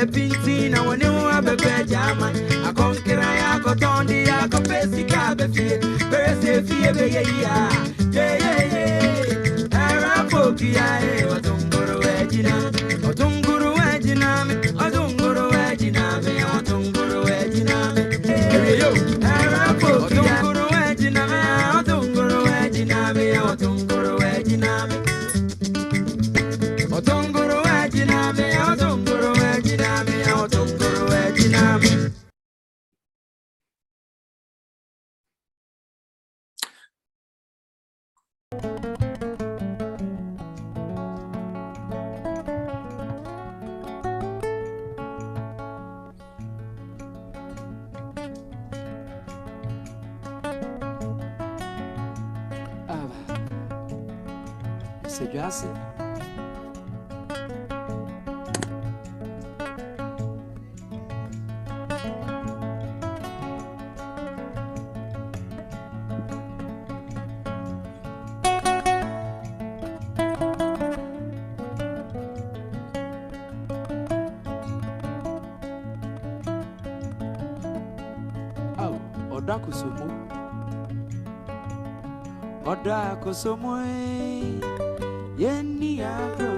Pintina, when you have a bed, Jama, a conqueror, I got on the Acopesi Cabafia, Persefia, Arapokia, or Tunguru Edina, or Tunguru Edina, or Tunguru Edina, or Tunguru Edina, Arapokia, Tunguru Edina, or Tunguru Edina, or Tunguru Edina. Otongoro ejiname, otongoro ejiname, otongoro ejiname. Nsadwase. Oda kusumo yeni agro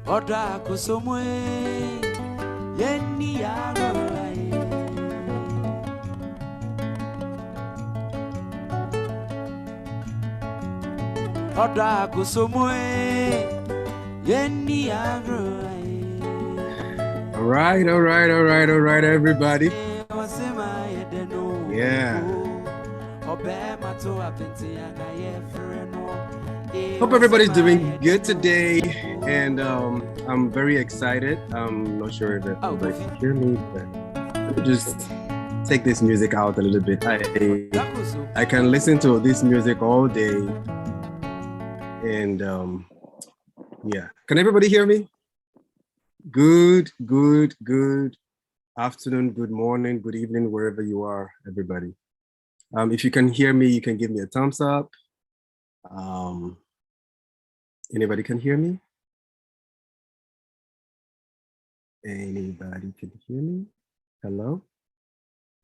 Oda kusumo yeni agro Oda kusumo yeni agro. All right, everybody. Yeah. Hope everybody's doing good today, and I'm very excited. I'm not sure if everybody can hear me, but let me just take this music out a little bit. I can listen to this music all day, and yeah. Can everybody hear me? Good afternoon, good morning, good evening, wherever you are, everybody. If you can hear me, you can give me a thumbs up. Anybody can hear me? Anybody can hear me? Hello?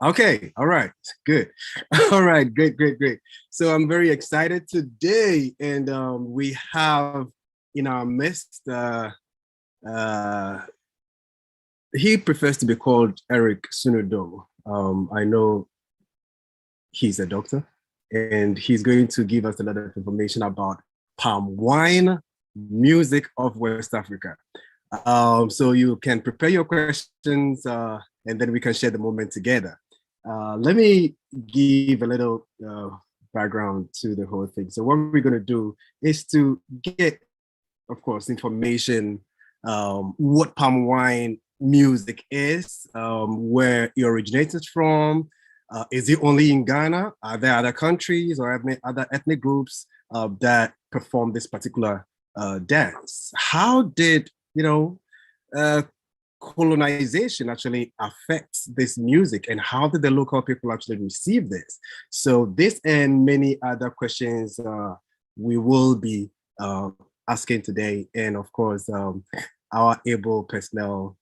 Okay, all right, good. All right, great. So I'm very excited today, and we have in our midst, he prefers to be called Sunu Doe. I know he's a doctor, and he's going to give us a lot of information about palm wine music of West Africa. So you can prepare your questions, and then we can share the moment together. Let me give a little background to the whole thing. So what we're going to do is to get, of course, information what palm wine music is, where it originated from. Is it only in Ghana? Are there other countries or other ethnic groups that perform this particular dance? How did, colonization actually affect this music, and how did the local people actually receive this? So this and many other questions we will be asking today, and of course our able personnel,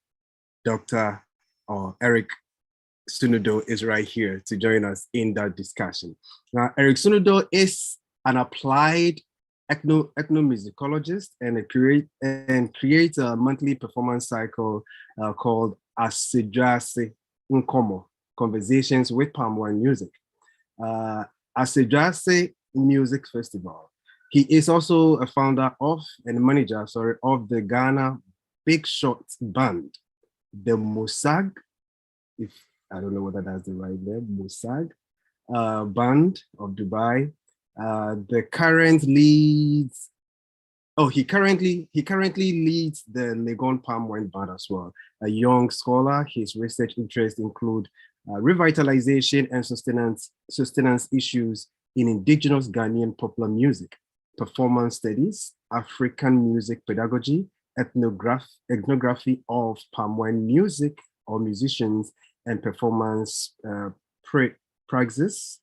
Dr. Sunu Doe, is right here to join us in that discussion. Now, Sunu Doe is an applied ethnomusicologist and creates a monthly performance cycle called Nsadwase Nkɔmɔ, Conversations with Palm Wine Music. Nsadwase Music Festival. He is also a founder of and manager, of the Ghana Bigshots Band, the MoSaGh, if I don't know whether that's the right name, MoSaGh Band of Dubai. He currently leads the Legon Palmwine Band as well. A young scholar, his research interests include revitalization and sustenance issues in indigenous Ghanaian popular music, performance studies, African music pedagogy, ethnography of palm wine music or musicians, and performance praxis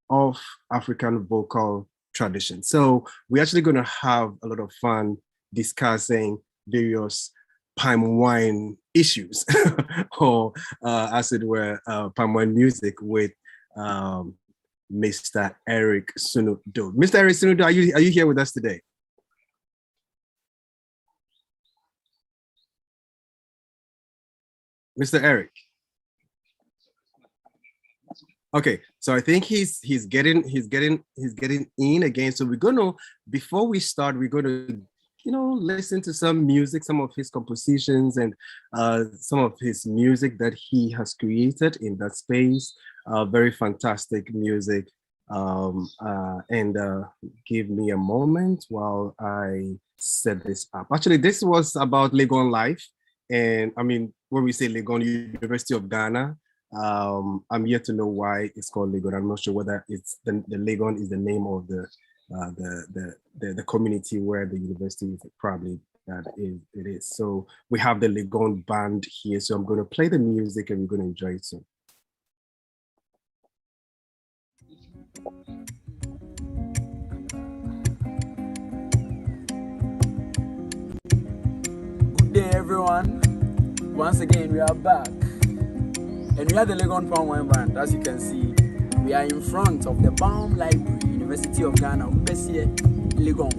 of African vocal tradition. So we're actually going to have a lot of fun discussing various palm wine issues, or as it were, palm wine music with Mr. Eric Sunu Doe. Mr. Eric Sunu Doe, are you here with us today? Mr. Eric. Okay, so I think he's getting in again. So we're gonna, before we start, we're gonna, listen to some music, some of his compositions, and some of his music that he has created in that space. Very fantastic music. And give me a moment while I set this up. Actually, this was about Legon life. And I mean, when we say Legon, University of Ghana, I'm yet to know why it's called Legon. I'm not sure whether it's the Legon is the name of the community where the university is, probably it is. So we have the Legon Band here. So I'm going to play the music and we're going to enjoy it soon. Good day, everyone. Once again, we are back. And we are the Legon Palmwine Band. As you can see, we are in front of the Baum Library, University of Ghana, Legon.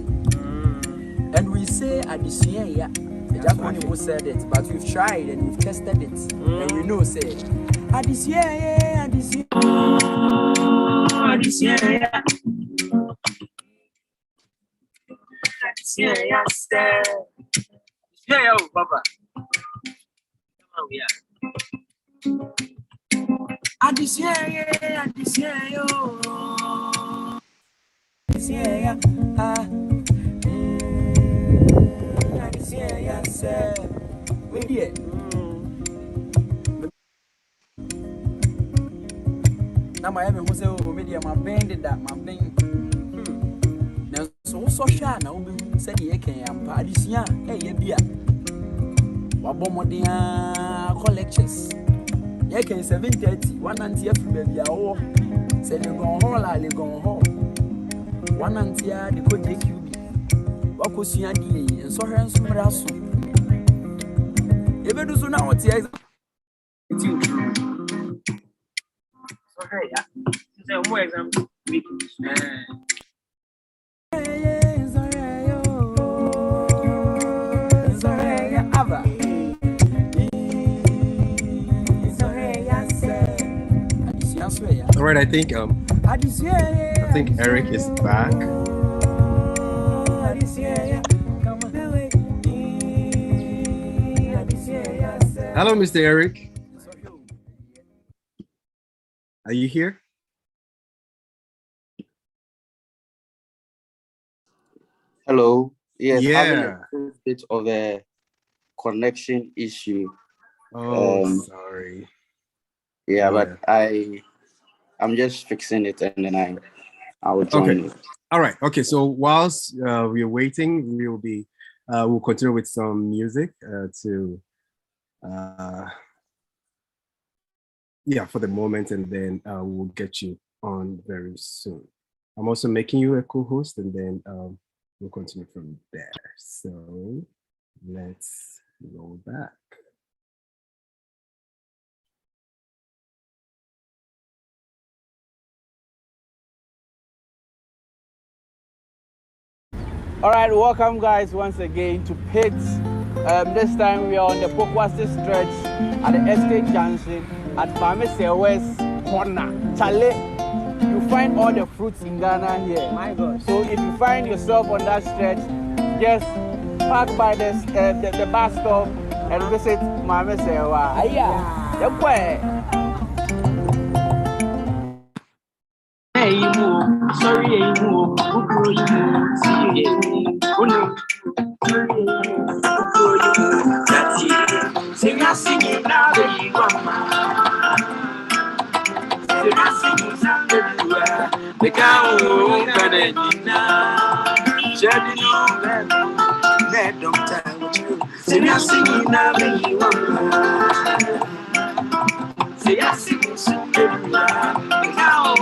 And we say Adisia, the Japanese who said it, but we've tried and we've tested it. And we know, say, Adisia, Adisia, Adisia, Adisia, Baba. Adisia, now my who say media my band that my band. Now so shy now we say ye can am Adisia, hey bia. Wabomodia collectors. Ye can 7:30, 190 every baby hour. Say Legon Hall. 190 the code QB. Wakusia D and so her and Sumrasu. Even do so now what here. So hey, say more example. All right, I think Eric is back. Hello, Mr. Eric. Are you here? Hello. Yes, Yeah. having a bit of a connection issue. Oh, sorry. Yeah, but I'm just fixing it and then I will join it. All right. Okay. So whilst we're waiting, we'll continue with some music for the moment, and then we'll get you on very soon. I'm also making you a co-host, and then we'll continue from there. So let's go back. All right, welcome guys once again to Pits. This time we are on the Pokwasi stretch at the Estate Junction at MoSaGh corner. Chale, you find all the fruits in Ghana here. My God. So if you find yourself on that stretch, just park by the bus stop and visit MoSaGh. Sorry, singing now, the cow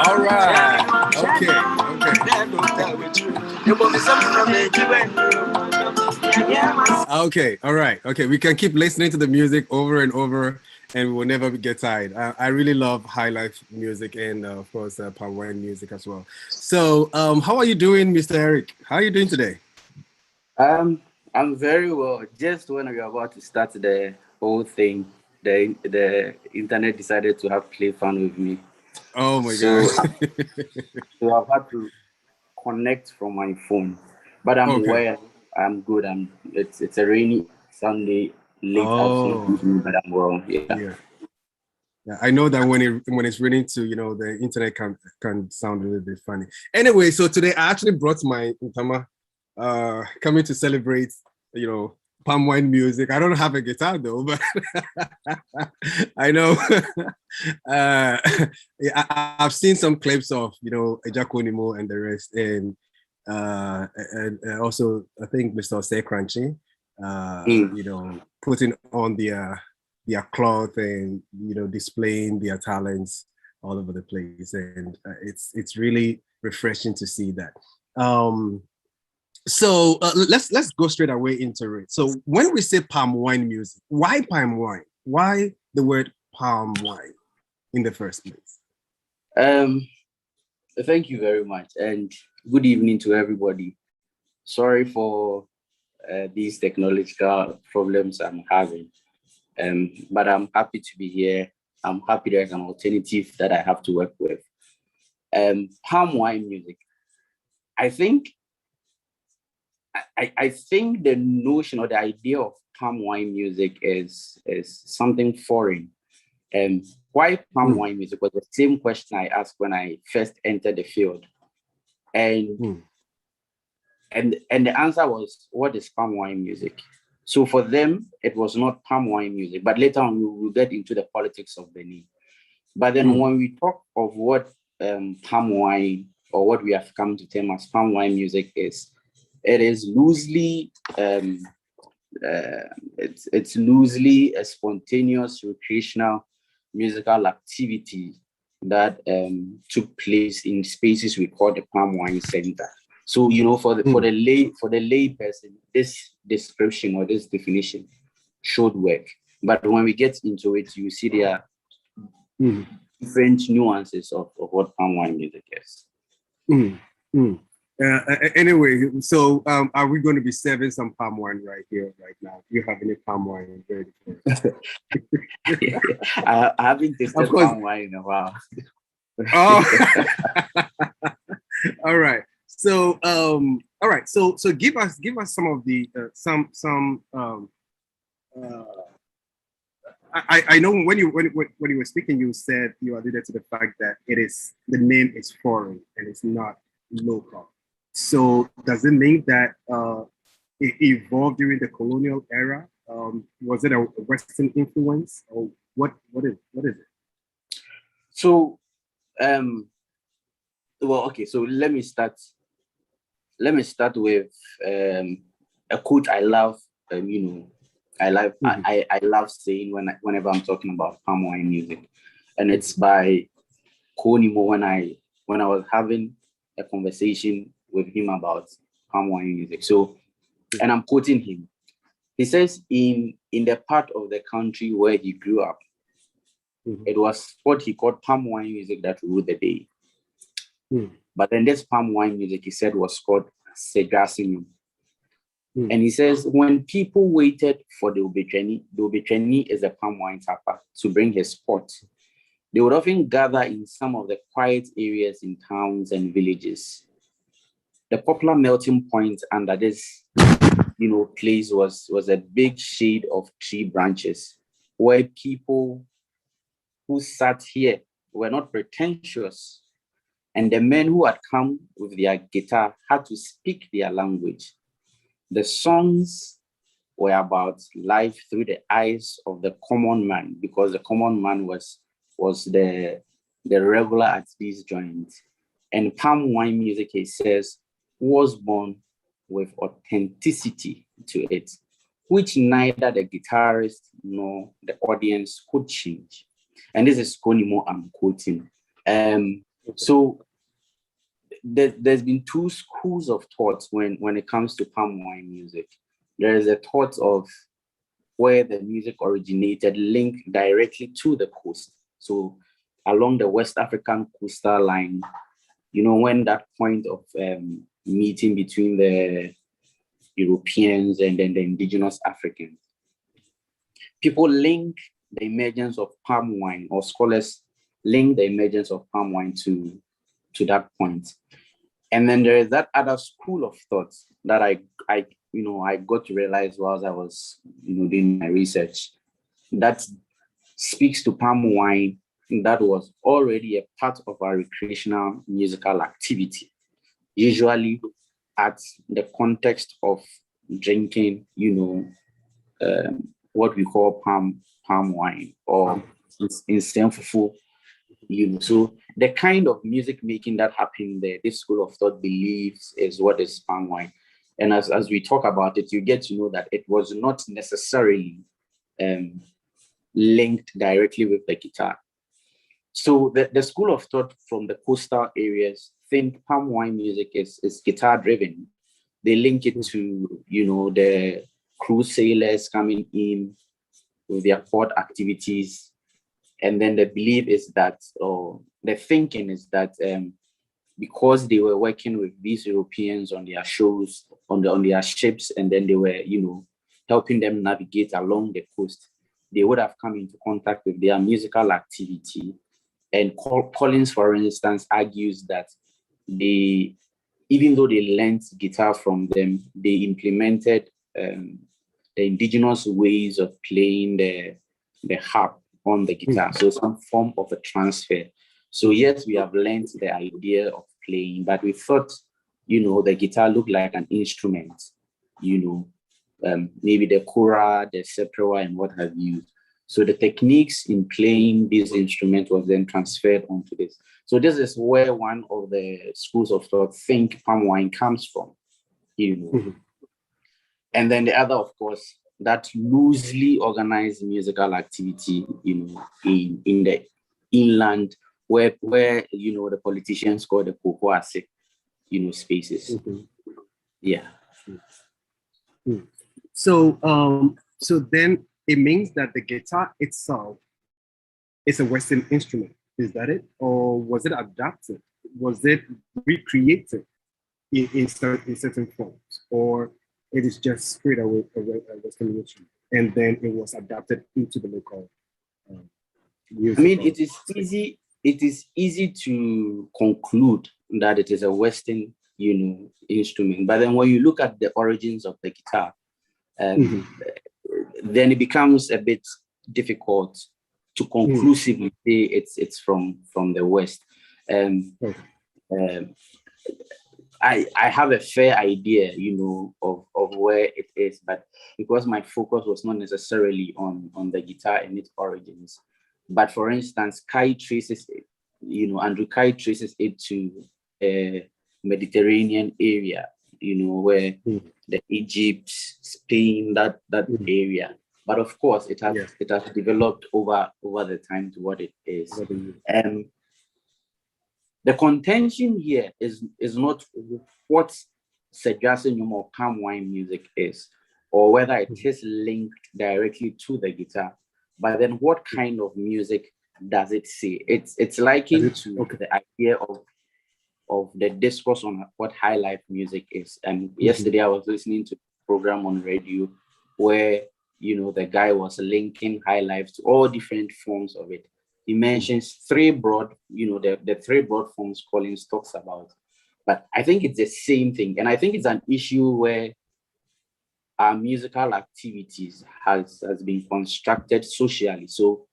All right. Okay, all right. Okay, we can keep listening to the music over and over and we will never get tired. I really love high life music and of course Palmwine music as well. So how are you doing, Mr. Eric? How are you doing today? I'm very well. Just when we were about to start the whole thing, the internet decided to have play fun with me. Oh my God. So I've had to connect from my phone. But I'm well. I'm good. It's a rainy Sunday late afternoon, but I'm well. Yeah. Yeah, I know that when it's raining too, you know, the internet can sound a little bit funny. Anyway, so today I actually brought my Ntama coming to celebrate, you know, Palmwine music. I don't have a guitar though, but I know I've seen some clips of, you know, Ejakonimo and the rest, and also I think Mr. Crunchy, you know, putting on their cloth and, you know, displaying their talents all over the place, and it's really refreshing to see that. So let's go straight away into it. So when we say palm wine music, why palm wine? Why the word palm wine in the first place? Thank you very much, and good evening to everybody. Sorry for these technological problems I'm having, but I'm happy to be here. I'm happy there's an alternative that I have to work with. Palm wine music. I think the notion or the idea of palm wine music is something foreign. Why palm wine music was the same question I asked when I first entered the field. And the answer was, what is palm wine music? So for them, it was not palm wine music, but later on we will get into the politics of the name. But then when we talk of what palm wine, or what we have come to term as palm wine music is, it is loosely it's loosely a spontaneous recreational musical activity that took place in spaces we call the Palm Wine Center. So, you know, for the lay person, this description or this definition should work. But when we get into it, you see there are different nuances of what palm wine music is. Anyway, so are we going to be serving some palm wine right here, right now? Do you have any palm wine ready for it? I haven't tasted palm wine in a while. Oh, all right. So, all right. So give us some of the I know when you were speaking, you said you alluded to the fact that the name is foreign and it's not local. So does it mean that it evolved during the colonial era? Was it a Western influence, or what is it? So, well, okay. So let me start with a quote I love. I love saying whenever I'm talking about palm wine music, and it's by Konimo when I was having a conversation with him about palm wine music. So, and I'm quoting him. He says, in the part of the country where he grew up, it was what he called palm wine music that ruled the day. But then this palm wine music, he said, was called Nsadwase. And he says, when people waited for the Obetweni is a palm wine tapper to bring his pot, they would often gather in some of the quiet areas in towns and villages. The popular melting point under this, place was a big shade of tree branches where people who sat here were not pretentious, and the men who had come with their guitar had to speak their language. The songs were about life through the eyes of the common man, because the common man was the regular at these joints. And palm wine music, he says, was born with authenticity to it, which neither the guitarist nor the audience could change. And this is Konimo I'm quoting. So there's been two schools of thought when it comes to palm wine music. There is a thought of where the music originated linked directly to the coast. So along the West African coastal line, when that point of meeting between the Europeans and then the indigenous Africans, people link the emergence of palm wine, or scholars link the emergence of palm wine to that point. And then there is that other school of thought that I got to realize whilst I was doing my research, that speaks to palm wine that was already a part of our recreational musical activity, usually at the context of drinking, what we call palm wine, or in Senfufu. So the kind of music making that happened there, this school of thought believes is what is palm wine. And as we talk about it, you get to know that it was not necessarily linked directly with the guitar. So the school of thought from the coastal areas think palm wine music is guitar driven. They link it to, the cruise sailors coming in with their port activities. And then the belief is that, or the thinking is that because they were working with these Europeans on their shows, on their ships, and then they were, helping them navigate along the coast, they would have come into contact with their musical activity. And Collins, for instance, argues that even though they learned guitar from them, they implemented the indigenous ways of playing the harp on the guitar. So some form of a transfer. So yes, we have learned the idea of playing, but we thought, the guitar looked like an instrument, maybe the kora, the sepera, and what have you. So the techniques in playing this instrument was then transferred onto this. So this is where one of the schools of thought think palm wine comes from, And then the other, of course, that loosely organized musical activity, in the inland where the politicians call the Kokoase, spaces. Yeah. So then it means that the guitar itself is a Western instrument. Is that it? Or was it adapted? Was it recreated in certain forms? Or it is just straight away a Western instrument, and then it was adapted into the local music? I mean, it is easy to conclude that it is a Western, instrument. But then when you look at the origins of the guitar, then it becomes a bit difficult to conclusively say it's from the West. I have a fair idea, of where it is, but because my focus was not necessarily on the guitar and its origins. But for instance, Andrew Kai traces it to a Mediterranean area, where the Egypt, Spain, that area. But of course, it has developed over the time to what it is. And the contention here is not what Nsadwase Nkɔmɔ palm wine music is, or whether it is linked directly to the guitar, but then what kind of music does it say? It's likened to the idea of the discourse on what high life music is. And yesterday I was listening to a program on radio where the guy was linking high life to all different forms of it. He mentions three broad, the three broad forms Collins talks about. But I think it's the same thing. And I think it's an issue where our musical activities has been constructed socially. So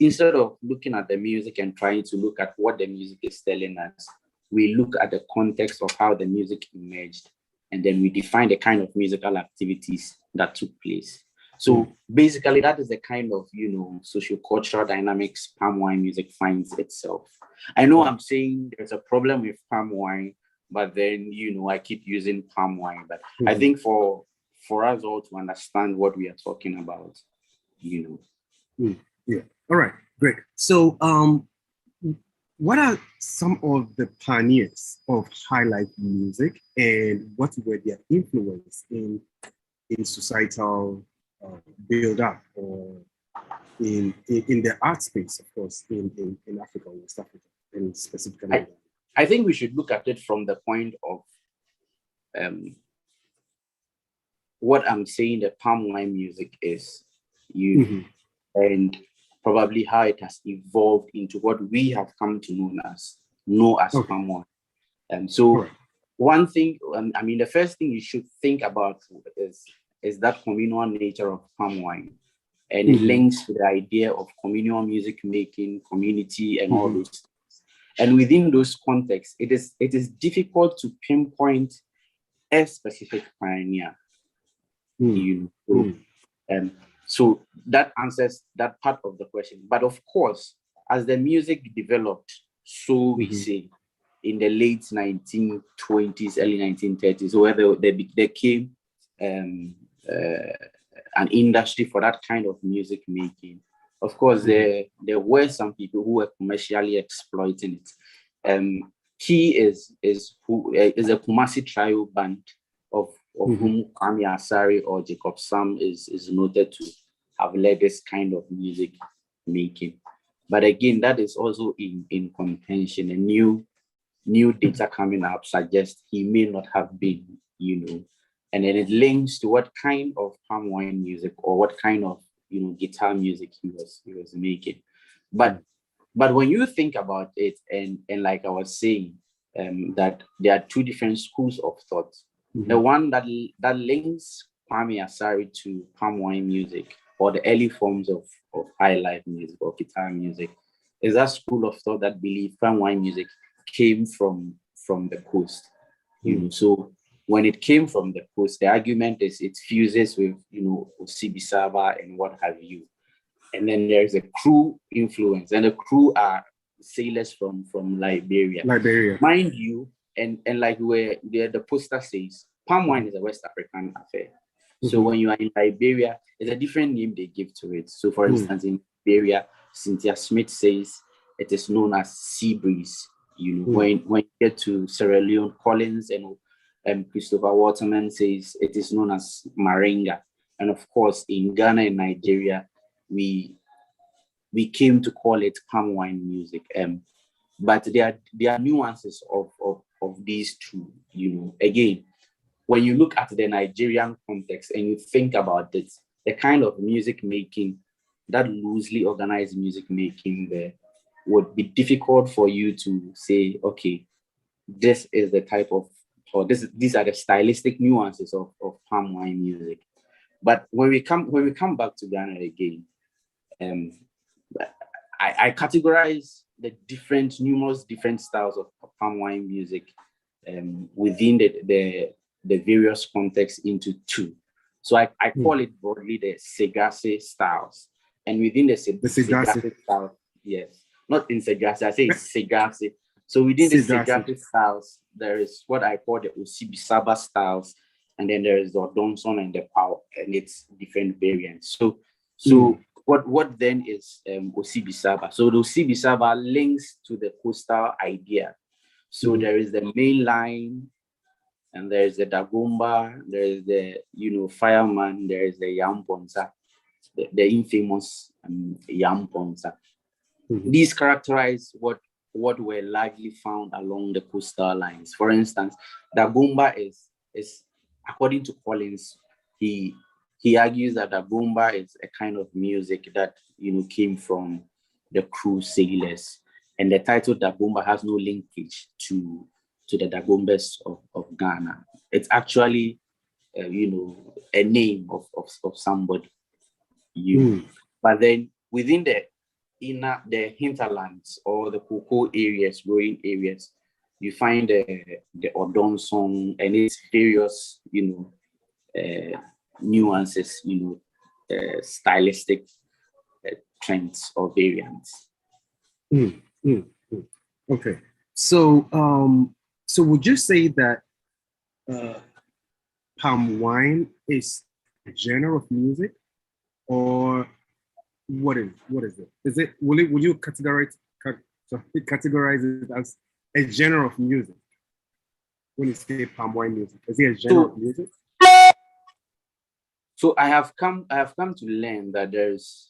instead of looking at the music and trying to look at what the music is telling us, we look at the context of how the music emerged, and then we define the kind of musical activities that took place. So basically, that is the kind of, socio-cultural dynamics palm wine music finds itself. I know I'm saying there's a problem with palm wine, but then, I keep using palm wine. But I think for us all to understand what we are talking about, Yeah. All right. Great. So what are some of the pioneers of high life music, and what were their influence in societal build-up, or in the art space, of course, in Africa, West Africa, and specifically? I think we should look at it from the point of what I'm saying the palm wine music is, and probably how it has evolved into what we have come to know as palm wine. And so one thing, I mean, the first thing you should think about is that communal nature of palm wine. And it links to the idea of communal music making, community, and all those things. And within those contexts, it is difficult to pinpoint a specific pioneer. So that answers that part of the question. But of course, as the music developed, so we say, in the late 1920s, early 1930s, where there came an industry for that kind of music making. Of course, there were some people who were commercially exploiting it. Key is a Kumasi trio band of whom Kwame Asari or Jacob Sam is noted to have led this kind of music making. But again, that is also in contention. And new data coming up suggests he may not have been, and then it links to what kind of palm wine music or what kind of guitar music he was making. But when you think about it, and like I was saying, that there are two different schools of thought. The one that links Kwame Asari to palm wine music, or the early forms of high life music or guitar music, is that school of thought that believe palm wine music came from the coast. So when it came from the coast, the argument is it fuses with Osibisaba and what have you. And then there's a crew influence, and the crew are sailors from Liberia. Mind you, and like where the poster says, palm wine is a West African affair. So when you are in Liberia, there's a different name they give to it. So for instance, in Liberia, Cynthia Smith says it is known as sea breeze. When you get to Sierra Leone, Collins and Christopher Waterman says it is known as Marenga. And of course, in Ghana and Nigeria, we came to call it palm wine music. But there are nuances of these two. Again, when you look at the Nigerian context and you think about it, the kind of music making, that loosely organized music making there, would be difficult for you to say, okay, this is the type of, or these are the stylistic nuances of palm wine music. But when we come back to Ghana again, I categorize the numerous different styles of palm wine music within the various contexts into two. So I call it broadly the Nsadwase styles. And within the Nsadwase style, yes, not in Nsadwase, I say Nsadwase. So within the Nsadwase styles, there is what I call the Osibisaba styles, and then there is the Odonson and the Power, and its different variants. So what then is Osibisaba? So the Osibisaba links to the coastal idea. So there is the main line, and there is the Dagomba, there is the fireman, there is the Yamponsa, the infamous Yamponsa. These characterize what were largely found along the coastal lines. For instance, Dagomba is according to Collins, he argues that Dagomba is a kind of music that came from the crew sailors, and the title Dagomba has no linkage to the Dagombas of Ghana. It's actually a name of somebody. But then within the hinterlands or the cocoa areas, growing areas, you find the Odonson and its various nuances, stylistic trends or variants. Okay, so would you say that palm wine is a genre of music, or what is it? Would you categorize So he categorizes it as a genre of music. When you say palm wine music, is it a genre of music? So I have come to learn that there's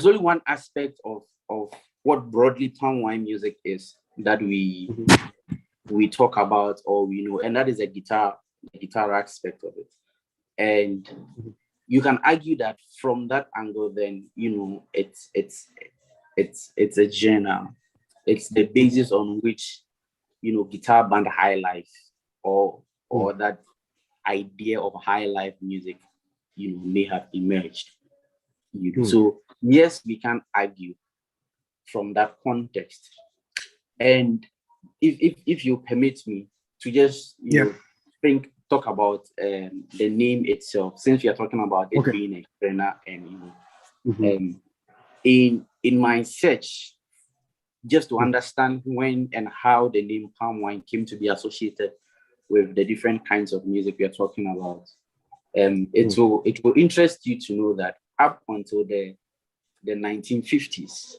only one aspect of what broadly palm wine music is that we talk about or we know, and that is the guitar aspect of it. And you can argue that from that angle, then it's a genre. It's the basis on which guitar band high life or that idea of high life music may have emerged. So yes, we can argue from that context. And if you permit me to just talk about the name itself, since we are talking about it being a genre, and in my search, just to understand when and how the name palm wine came to be associated with the different kinds of music we are talking about, it will interest you to know that up until the 1950s,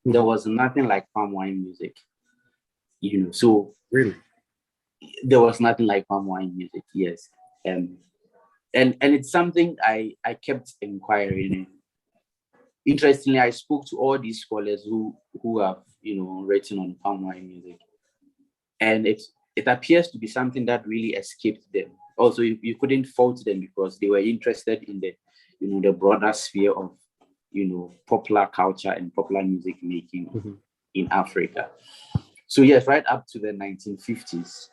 there was nothing like palm wine music. So really, there was nothing like palm wine music. Yes, and it's something I kept inquiring in. Interestingly, I spoke to all these scholars who have written on palm wine music, and it appears to be something that really escaped them. Also, you couldn't fault them because they were interested in the the broader sphere of popular culture and popular music making in Africa. So yes, right up to the 1950s,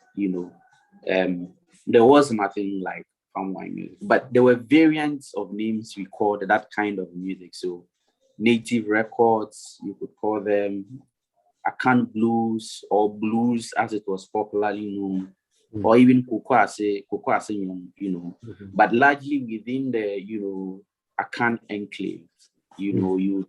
there was nothing like palm wine music, but there were variants of names we called that kind of music. So native records, you could call them Akan blues or blues as it was popularly known, or even Kokwase, but largely within the Akan enclave, you'd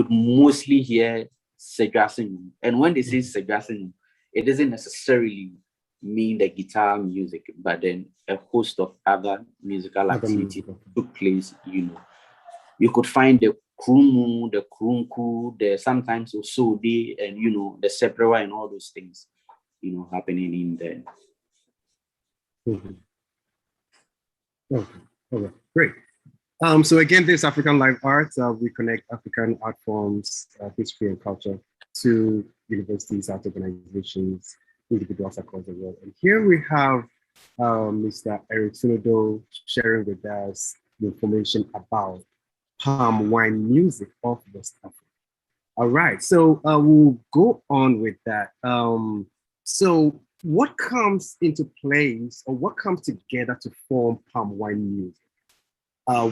mostly hear Nsadwase. And when they say Nsadwase, it doesn't necessarily mean the guitar music, but then a host of other musical activities took place. You could find the krumu, the krunku, the sometimes osode, and the seprewa and all those things, happening in there. Okay, great. So again, this African Live Arts, we connect African art forms, history and culture to universities, art organizations, individuals across the world. And here we have Mr. Eric Sunu Doe sharing with us the information about palm wine music of West Africa. All right, so we'll go on with that. So what comes into place or what comes together to form palm wine music?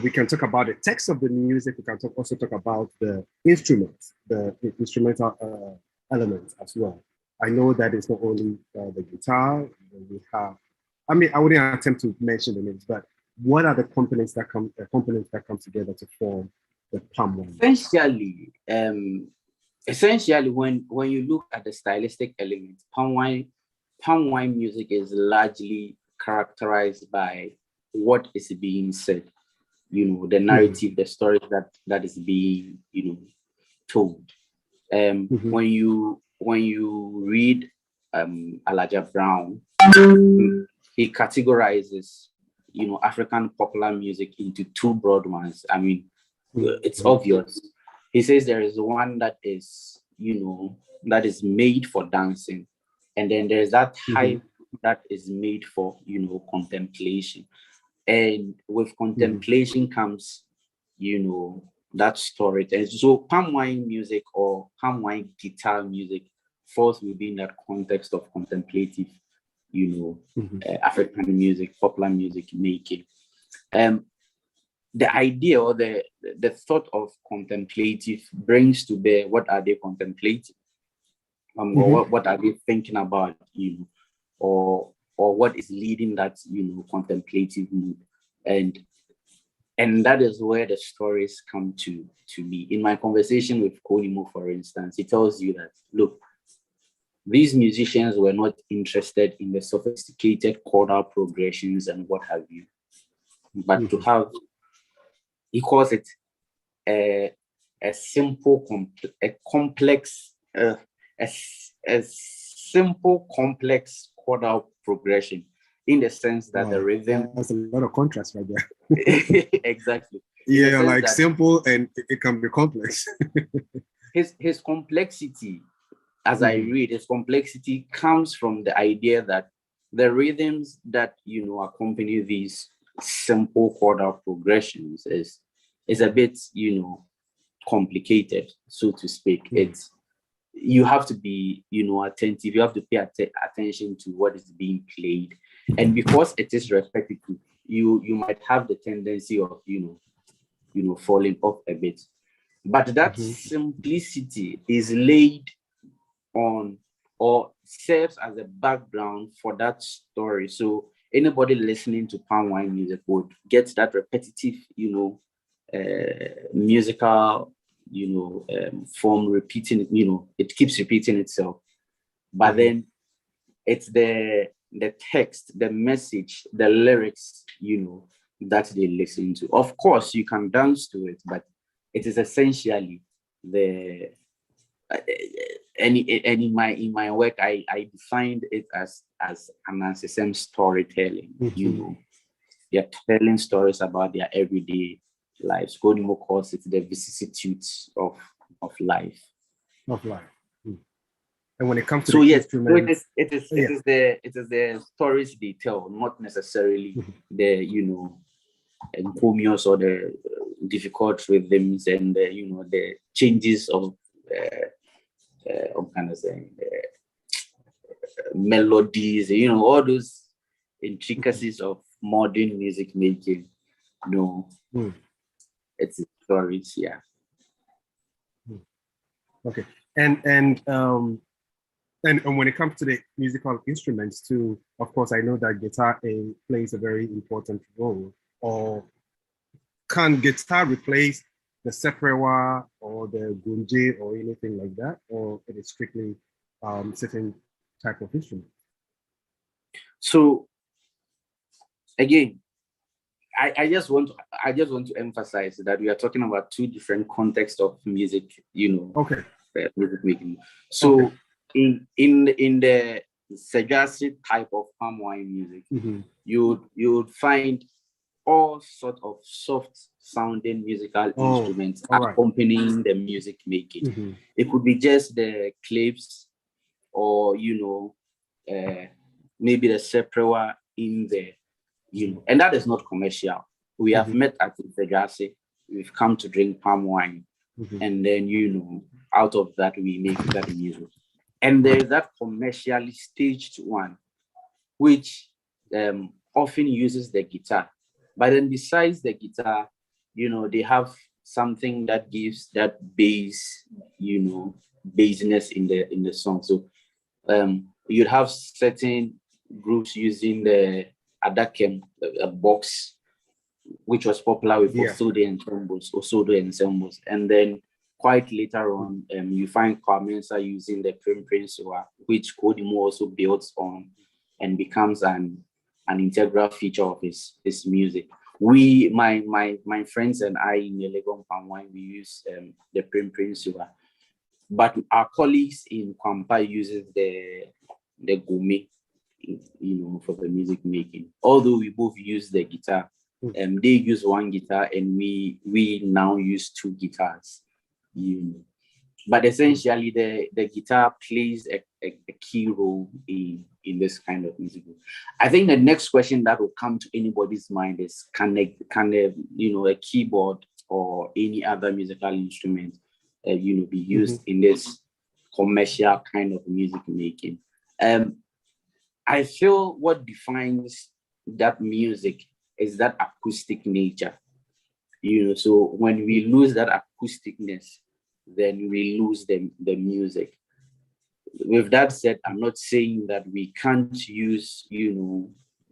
We can talk about the text of the music. We can also talk about the instruments, the instrumental elements as well. I know that it's not only the guitar. We have, I mean, I wouldn't attempt to mention the names, but what are the components that come together to form the palm wine? Essentially, when you look at the stylistic elements, palm wine music is largely characterized by what is being said. The narrative, the story that is being told. When you read Alaja Brown, he categorizes African popular music into two broad ones. I mean, it's obvious. He says there is one that is that is made for dancing, and then there's that type that is made for contemplation. And with contemplation comes, that story. And so palm wine music or palm wine guitar music falls within that context of contemplative, African music, popular music making. The idea or the thought of contemplative brings to bear what are they contemplating? Or what are they thinking about, or what is leading that contemplative mood, and that is where the stories come to be. In my conversation with Konimo, for instance, he tells you that, look, these musicians were not interested in the sophisticated chordal progressions and what have you, but to have, he calls it a simple, complex chordal progression, in the sense that the rhythm. That's a lot of contrast right there. Exactly. Yeah, like simple and it can be complex. his complexity, as I read, his complexity comes from the idea that the rhythms that accompany these simple chordal progressions is a bit complicated, so to speak. You have to be attentive. You have to pay attention to what is being played, and because it is repetitive, you might have the tendency of falling off a bit. But that simplicity is laid on or serves as a background for that story. So anybody listening to palmwine music would get that repetitive, musical, form repeating. It keeps repeating itself. But then it's the text, the message, the lyrics, that they listen to. Of course, you can dance to it, but it is essentially the. And in my work, I defined it as an ancestral storytelling. They're telling stories about their everyday lives. Godimo calls it the vicissitudes of life. Of life. And when it comes to it is the stories they tell, not necessarily the encomiums or the difficult rhythms and the changes of melodies, all those intricacies of modern music making. It's stories, yeah. Okay, and when it comes to the musical instruments too, of course, I know that guitar plays a very important role. Or can guitar replace the seprewa or the gunje or anything like that, or it is strictly certain type of instrument? So again, I just want to emphasize that we are talking about two different contexts of music, Okay. Music making. So in the Nsadwase type of palmwine music, you would find all sorts of soft sounding musical instruments accompanying the music making. It could be just the claves or maybe the seprewa in there, and that is not commercial. We have met at Nsadwase, we've come to drink palm wine, and then out of that we make that music. And there's that commercially staged one, which often uses the guitar. But then besides the guitar, they have something that gives that bass, bassness in the song. So you'd have certain groups using the adakem, a box, which was popular with Osodo ensembles. And then quite later on, you find Kwamensa using the Prim-Prim-Sewa, which Kodimo also builds on and becomes an integral feature of his music. My friends and I in the Legon Palmwine, we use the Prim-Prim-Sewa. But our colleagues in Kwampa uses the Gome, for the music making. Although we both use the guitar, they use one guitar and we now use two guitars. But essentially the guitar plays a key role in this kind of music. I think the next question that will come to anybody's mind is can a keyboard or any other musical instrument be used in this commercial kind of music making? I feel what defines that music is that acoustic nature. So when we lose that acousticness, then we lose the music. With that said, I'm not saying that we can't use,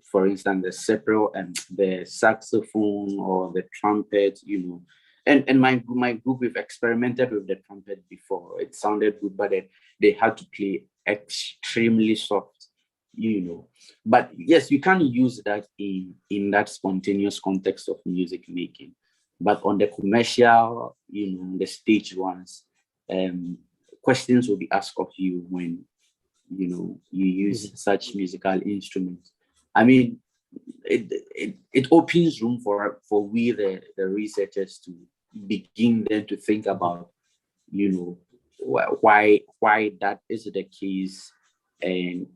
for instance, the sepro and the saxophone or the trumpet, And my group, we've experimented with the trumpet before. It sounded good, but they had to play extremely soft, But yes, you can use that in that spontaneous context of music making. But on the commercial, the stage ones, questions will be asked of you when, you use such musical instruments. I mean, it opens room for we, the researchers, to begin then to think about, why that is the case, and,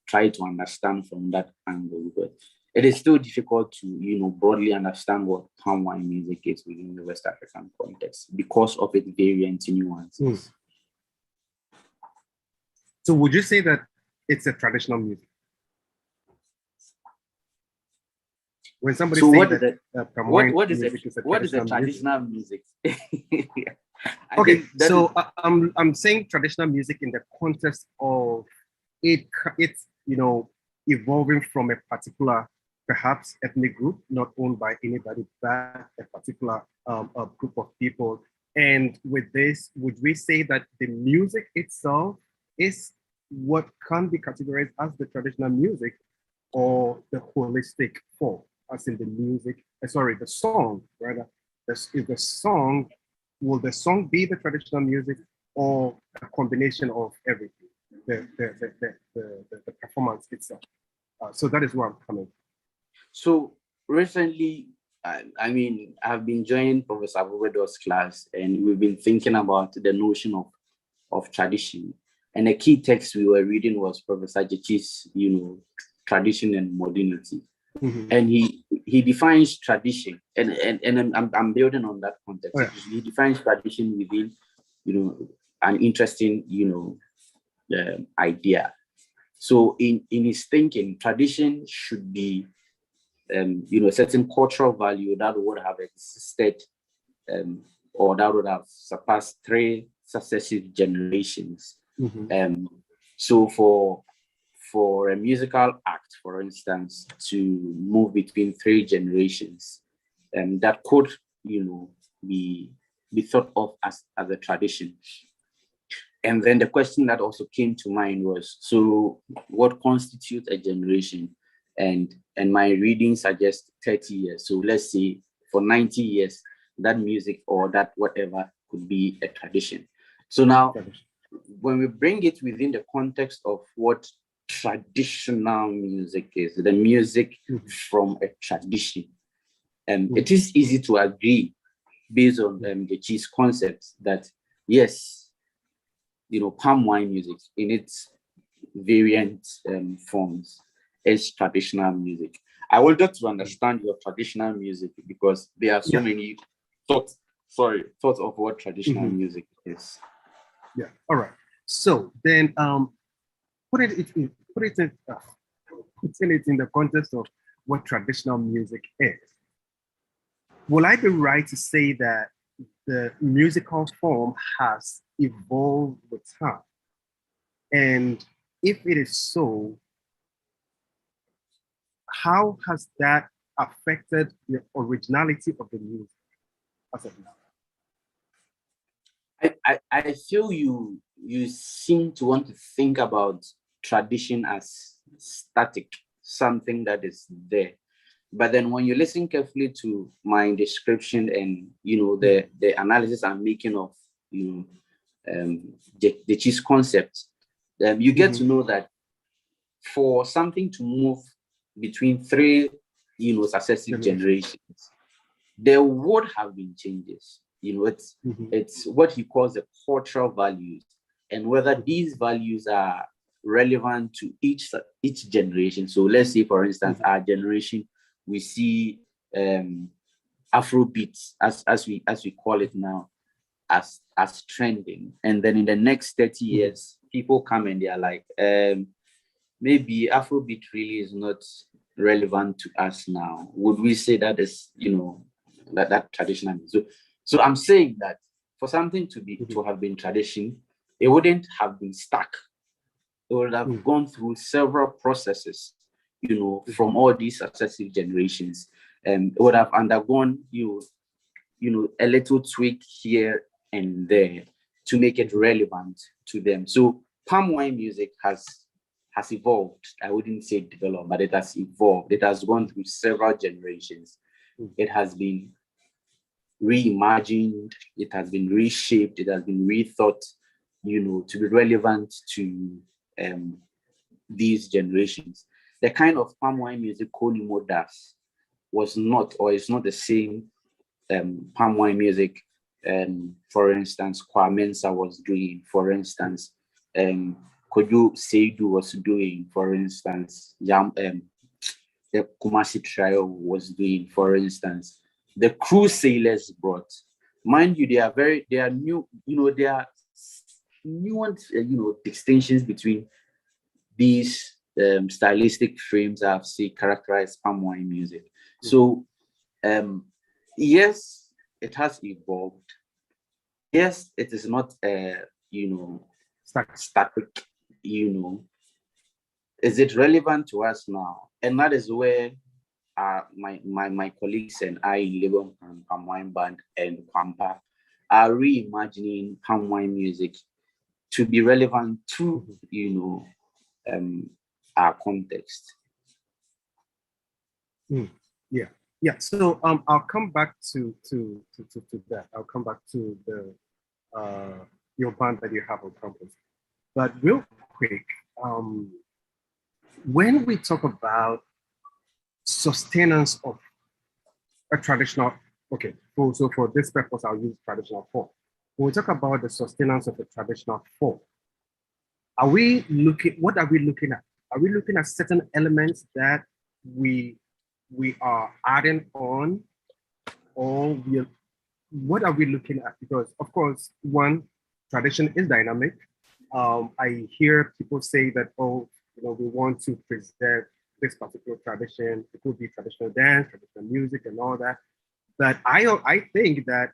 try to understand from that angle. But it is still difficult to, broadly understand what palm wine music is within the West African context because of its variant nuances. So would you say that it's a traditional music? When somebody So says what is that what is a traditional music? Okay, so I'm saying traditional music in the context of it's evolving from a particular perhaps ethnic group not owned by anybody but a particular a group of people. And with this, would we say that the music itself is what can be categorized as the traditional music, or the holistic form, as in the music, the song, rather? Will the song be the traditional music, or a combination of everything, the performance itself? So that is where I'm coming. So recently, I've been joining Professor Abubedo's class, and we've been thinking about the notion of tradition. And the key text we were reading was Professor Jechi's, tradition and modernity. And he defines tradition, and I'm building on that context. Oh, yeah. He defines tradition within, an interesting, idea. So in his thinking, tradition should be, a certain cultural value that would have existed, or that would have surpassed 3 successive generations. So for a musical act, for instance, to move between 3 generations, that could, be thought of as a tradition. And then the question that also came to mind was, so what constitutes a generation? And my reading suggests 30 years. So let's say for 90 years, that music or that whatever could be a tradition. So now, when we bring it within the context of what traditional music is, the music from a tradition, it is easy to agree based on the G's concepts that, yes, palm wine music in its variant forms is traditional music. I wanted to understand your traditional music because there are so many thoughts of what traditional music is. Yeah. All right. So then, putting it in the context of what traditional music is. Will I be right to say that the musical form has evolved with time? And if it is so, how has that affected the originality of the music as of now? I feel you seem to want to think about tradition as static, something that is there. But then when you listen carefully to my description and the analysis I'm making of the cheese concept, you get to know that for something to move between 3 successive generations, there would have been changes. It's what he calls the cultural values, and whether these values are relevant to each generation. So let's say, for instance, our generation, we see Afrobeats as we call it now as trending, and then in the next 30 years, people come and they are like, maybe Afrobeat really is not relevant to us now. Would we say that is that traditional? So I'm saying that for something to have been tradition, it wouldn't have been stuck. It would have gone through several processes, from all these successive generations. It would have undergone a little tweak here and there to make it relevant to them. So palm wine music has evolved. I wouldn't say developed, but it has evolved. It has gone through several generations. It has been reimagined, it has been reshaped, it has been rethought, to be relevant to these generations. The kind of palm wine music Konimo does was not, or is not the same palm wine music, for instance, Kwame Nsa was doing, for instance, Kojo Seidu was doing, for instance, the Kumasi Trio was doing, for instance, the Crew Sailors brought. Mind you, they are new, there are nuanced, distinctions between these stylistic frames I've seen characterize palm wine music. So, yes, it has evolved. Yes, it is not, static, Is it relevant to us now? And that is where my colleagues and I in Legon Palmwine Band and Pampa are reimagining palm wine music to be relevant to, our context. Yeah. So I'll come back to that. I'll come back to the your band that you have on campus. But real quick, when we talk about sustenance of a traditional, so for this purpose, I'll use traditional form. When we talk about the sustenance of a traditional form, what are we looking at? Are we looking at certain elements that we are adding on, or what are we looking at? Because of course, one, tradition is dynamic. I hear people say that, we want to preserve this particular tradition. It could be traditional dance, traditional music, and all that. But I think that,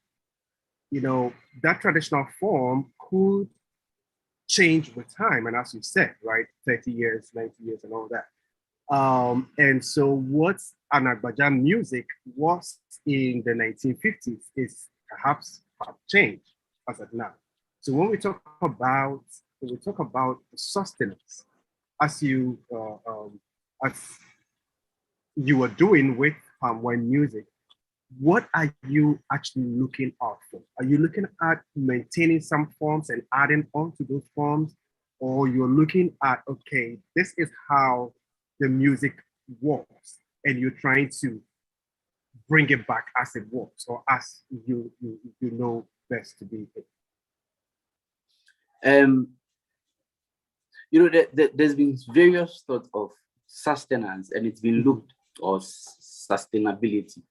that traditional form could change with time. And as you said, right, 30 years, 90 years, and all that. And so what Anagbaja music was in the 1950s is perhaps changed as of now. So when we talk about the sustenance, as you were doing with palm wine music, what are you actually looking out for? Are you looking at maintaining some forms and adding on to those forms, or you're looking at, okay, this is how the music works, and you're trying to bring it back as it works, or as you know best to be it? There's been various thoughts of sustenance, and it's been looked, or sustainability,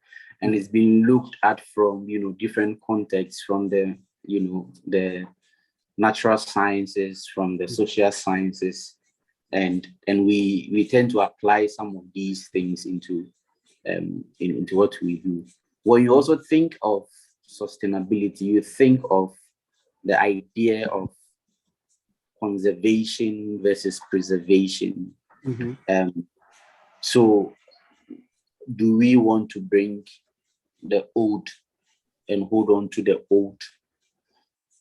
and it's been looked at from different contexts, from the the natural sciences, from the social sciences, and we tend to apply some of these things into what we do. When you also think of sustainability, you think of the idea of conservation versus preservation. So do we want to bring the old and hold on to the old,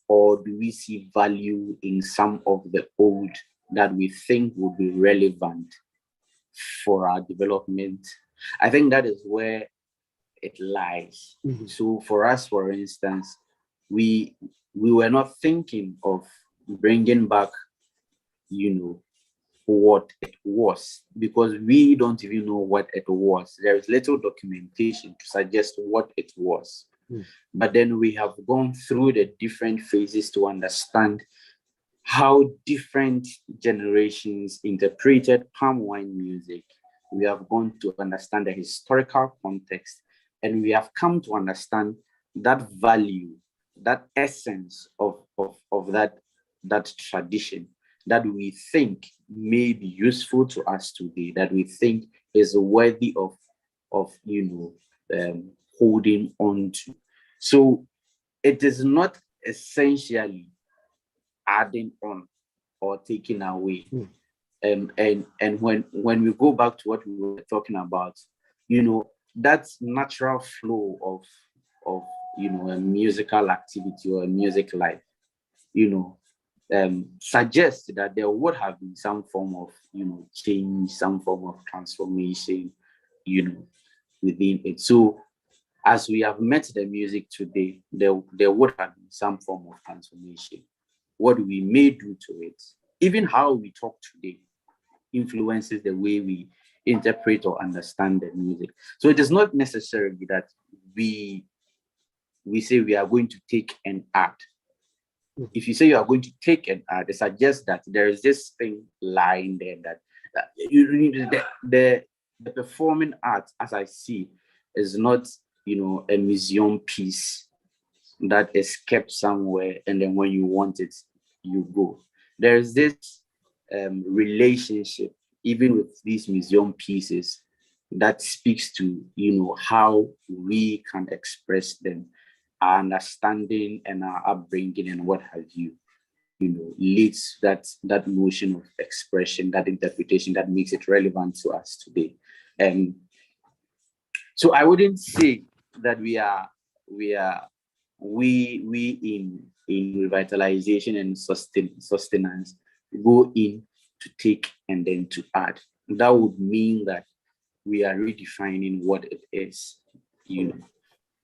or do we see value in some of the old that we think would be relevant for our development? I think that is where it lies. So for us, for instance, we were not thinking of bringing back, what it was, because we don't even know what it was. There is little documentation to suggest what it was. But then we have gone through the different phases to understand how different generations interpreted palm wine music. We have gone to understand the historical context, and we have come to understand that value, that essence of that tradition that we think may be useful to us today, that we think is worthy of holding on to. So it is not essentially adding on or taking away. And when we go back to what we were talking about, that natural flow of a musical activity or a music life, suggests that there would have been some form of change, some form of transformation, within it. So as we have met the music today, there would have been some form of transformation. What we may do to it, even how we talk today, influences the way we interpret or understand the music. So it is not necessarily that we say we are going to take an art. If you say you are going to take an art, it suggests that there is this thing lying there that you need the performing art, as I see, is not, a museum piece that is kept somewhere and then when you want it, you go. There is this relationship, even with these museum pieces, that speaks to, how we can express them, our understanding and our upbringing and what have you, leads that notion of expression, that interpretation that makes it relevant to us today. So I wouldn't say that we in revitalization and sustenance go in to take and then to add. That would mean that we are redefining what it is,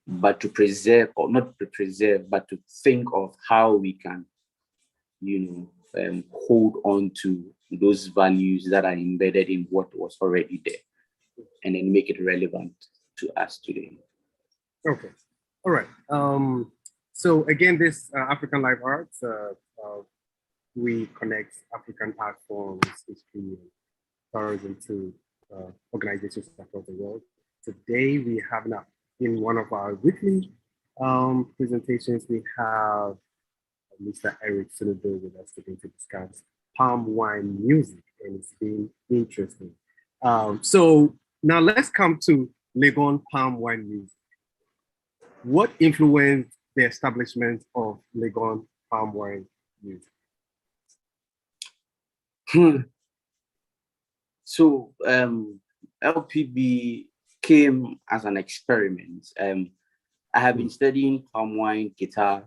but to preserve, or not to preserve, but to think of how we can, hold on to those values that are embedded in what was already there and then make it relevant to us today. Okay. All right. So again, this African Live Arts, we connect African art forms, history, and tourism to organizations across the world. Today, we have in one of our weekly presentations, we have Mr. Eric Sunu Doe with us today to discuss palmwine music, and it's been interesting. So now let's come to Legon Palmwine music. What influenced the establishment of Legon Palmwine music? So LPB came as an experiment. I have been studying palm wine guitar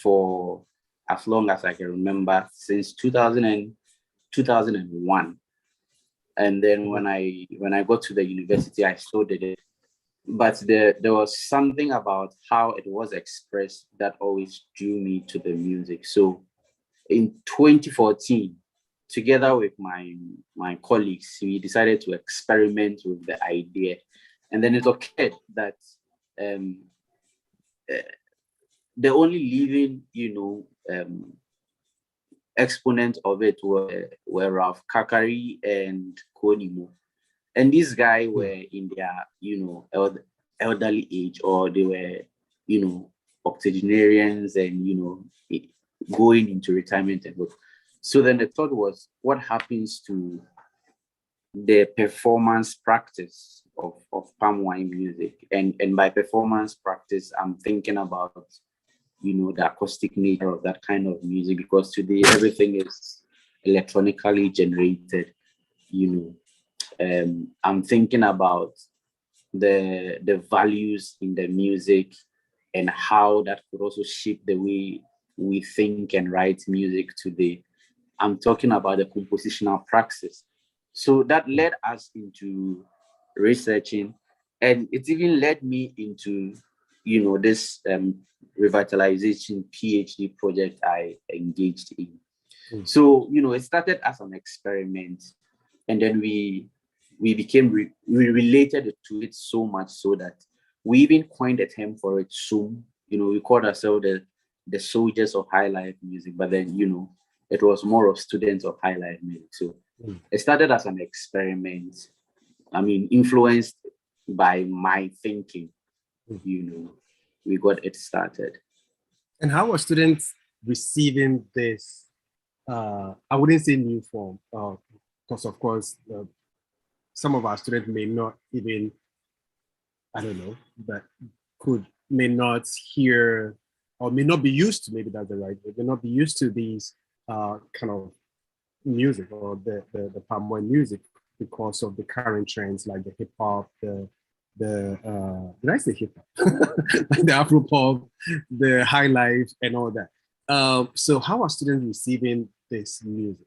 for as long as I can remember, since 2001. And then when I got to the university, I still did it. But there was something about how it was expressed that always drew me to the music. So in 2014, together with my colleagues, we decided to experiment with the idea. And then it occurred that the only living, exponent of it were Ralph Kakari and Konimo. And these guys were in their, elderly age, or they were, octogenarians and, going into retirement and work. So then the thought was, what happens to the performance practice of palm wine music? And by performance practice, I'm thinking about, the acoustic nature of that kind of music, because today everything is electronically generated, I'm thinking about the values in the music and how that could also shape the way we think and write music today. I'm talking about the compositional praxis. So that led us into researching, and it even led me into, this revitalization PhD project I engaged in. So, it started as an experiment, and then we related to it so much so that we even coined a term for it soon. We called ourselves the soldiers of high life music, but then, it was more of students of high life music. So it started as an experiment. Influenced by my thinking, we got it started. And how are students receiving this? I wouldn't say new form, because of course, some of our students may not even, may not hear, or may not be used to, maybe that's the right word, may not be used to these kind of music, or the palm wine music, because of the current trends like the hip hop, did I say hip hop? The Afro pop, the high life, and all that. So how are students receiving this music?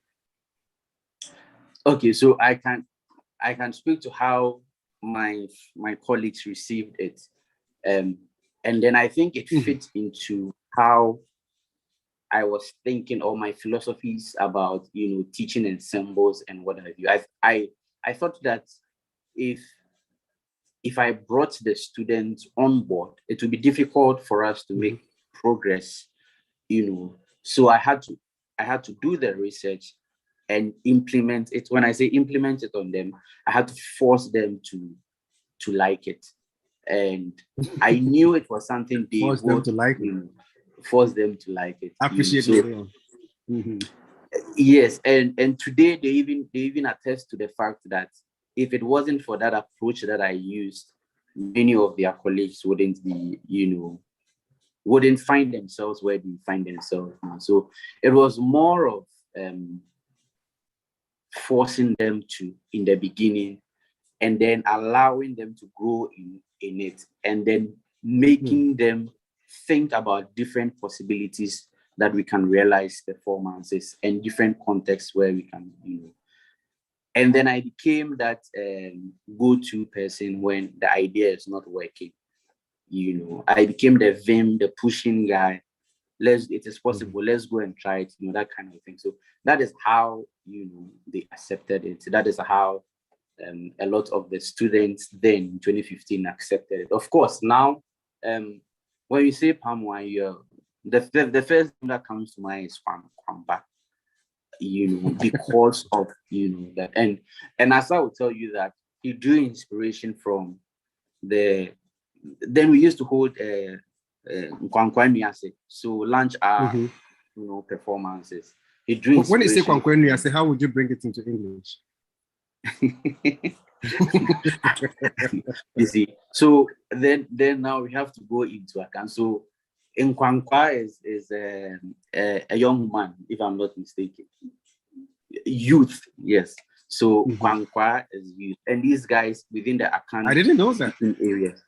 Okay, so I can speak to how my colleagues received it, and then I think it fits into how I was thinking, or my philosophies about teaching ensembles and what have you. I thought that if I brought the students on board, it would be difficult for us to make progress, So I had to do the research and implement it. When I say implement it on them, I had to force them to like it. And I knew it was something they force them to like it. Force them to like it. Appreciate it. Yes, and today they even attest to the fact that if it wasn't for that approach that I used, many of their colleagues wouldn't be, wouldn't find themselves where they find themselves now. So it was more of forcing them to in the beginning, and then allowing them to grow in it, and then making them think about different possibilities that we can realize performances and different contexts where we can, And then I became that go-to person when the idea is not working. I became the vim, the pushing guy. It is possible. Let's go and try it. That kind of thing. So that is how they accepted it. That is how a lot of the students then in 2015 accepted it. Of course, now when you say Palmwine, the first thing that comes to mind is Kwamba. Because of that, and as I will tell you that he drew inspiration from then we used to hold Nkwankwa, so launch our performances. He drew when you say Nkwankwa, how would you bring it into English? You see, so then now we have to go into account. So Nkwankwa is a young man, if I'm not mistaken. Youth, yes. So Nkwankwa is youth, and these guys within the account. I didn't know that. Areas.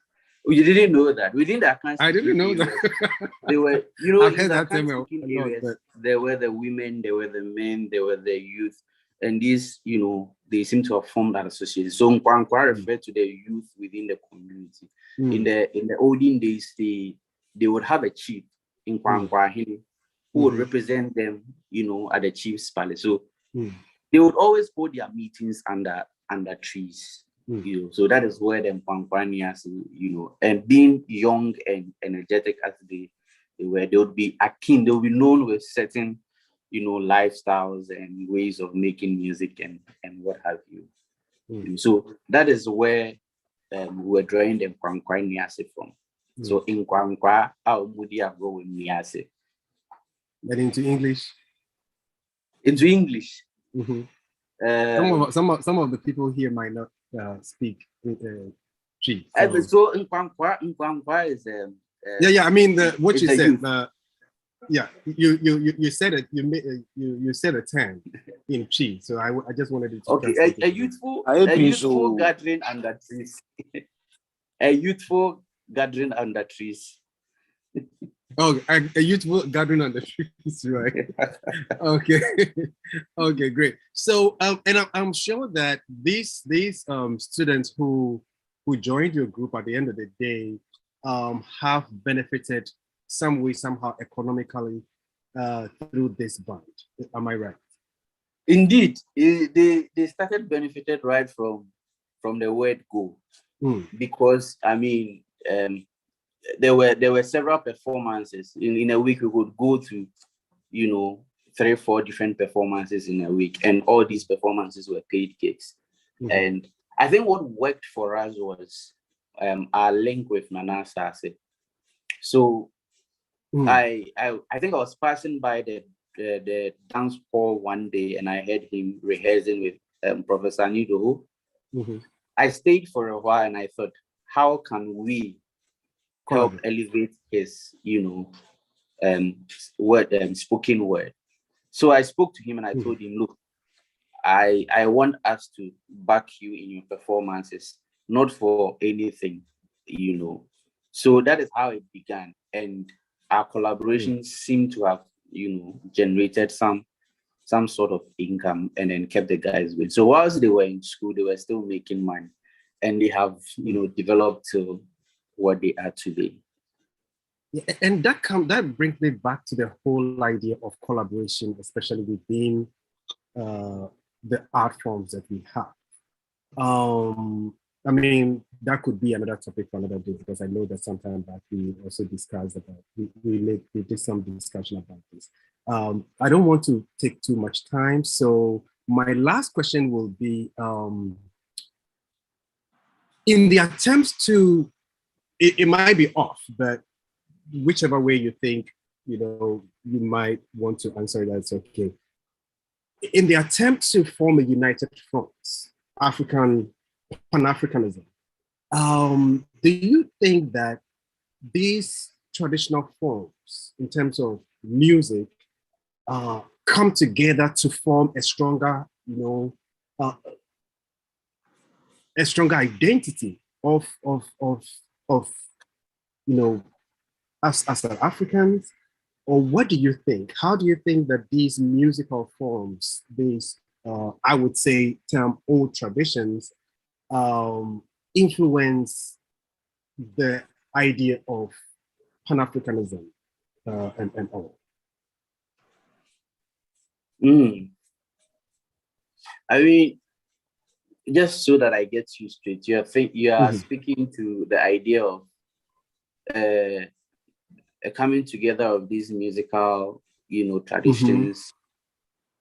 Oh, you didn't know that within the account. I didn't know areas, that. They were, I've heard that term areas. But there were the women, there were the men, there were the youth, and these, they seem to have formed that association. So Nkwankwa referred to the youth within the community. In the olden days, they would have a chief in Nkwankwa who would represent them, at the chief's palace. So they would always hold their meetings under trees. So that is where the Nkwankwanias, and being young and energetic as they were, they would be akin, they would be known with certain, lifestyles and ways of making music and what have you. So that is where we were drawing the Nkwankwanias from. So in Nkwankwa, how would you go in Niase? Then into English. Into English. Some of the people here might not speak Chi. So Nkwankwa is I mean what you said. You said it. You said a term in Chi. So I just wanted to. Okay, a youthful gathering under trees. A youthful gathering under trees. Oh, a youthful gathering under trees, right? Okay, okay, great. So, and I'm sure that these students who joined your group at the end of the day have benefited some way, somehow, economically through this band. Am I right? Indeed, they started benefited right from the word go, because I mean. There were several performances in a week. We would go to 3-4 different performances in a week, and all these performances were paid gigs. And I think what worked for us was our link with Nsadwase. So I think I was passing by the dance hall one day, and I heard him rehearsing with Professor Sunu Doe. I stayed for a while, and I thought, how can we help elevate his, spoken word? So I spoke to him and I told him, look, I want us to back you in your performances, not for anything, So that is how it began, and our collaborations seem to have, generated some sort of income, and then kept the guys with. So whilst they were in school, they were still making money, and they have, developed to what they are today. Yeah, and that brings me back to the whole idea of collaboration, especially within the art forms that we have. I mean, that could be another topic for another day, because I know that sometime back we also discussed about, we did some discussion about this. I don't want to take too much time. So my last question will be, in the attempts to, it might be off, but whichever way you think, you might want to answer, that's okay. In the attempt to form a united front, Pan-Africanism, do you think that these traditional forms, in terms of music, come together to form a stronger, a stronger identity of us as Africans? Or what do you think? How do you think that these musical forms, these, I would say, term old traditions, influence the idea of Pan-Africanism and all? I mean, just so that I get you straight, you are speaking to the idea of a coming together of these musical, traditions,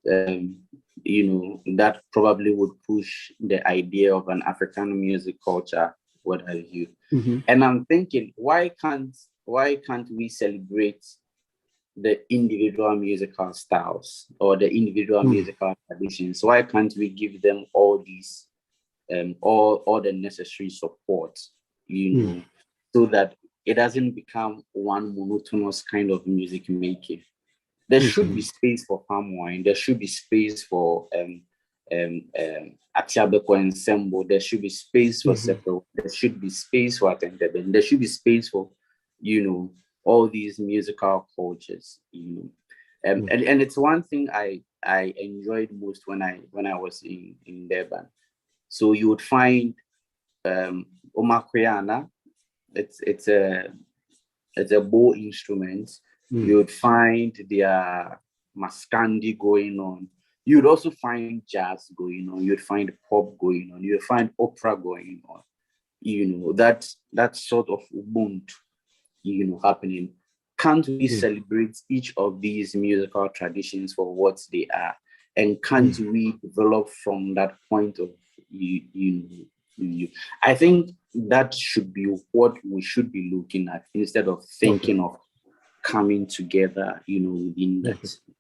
that probably would push the idea of an African music culture, what have you. And I'm thinking, why can't we celebrate the individual musical styles or the individual musical traditions? Why can't we give them all these, all the necessary support, so that it doesn't become one monotonous kind of music making? There should be space for palm wine. There should be space for Atiabeko ensemble. There should be space for separate. There should be space for attendant. There should be space for, all these musical cultures. And it's one thing I enjoyed most when I was in Durban. So you would find Omakriana. It's a bow instrument. You would find their maskandi going on. You would also find jazz going on. You'd find pop going on. You'd find opera going on. That sort of ubuntu, happening. Can't we celebrate each of these musical traditions for what they are? And can't we develop from that point of view? I think that should be what we should be looking at, instead of thinking of coming together, within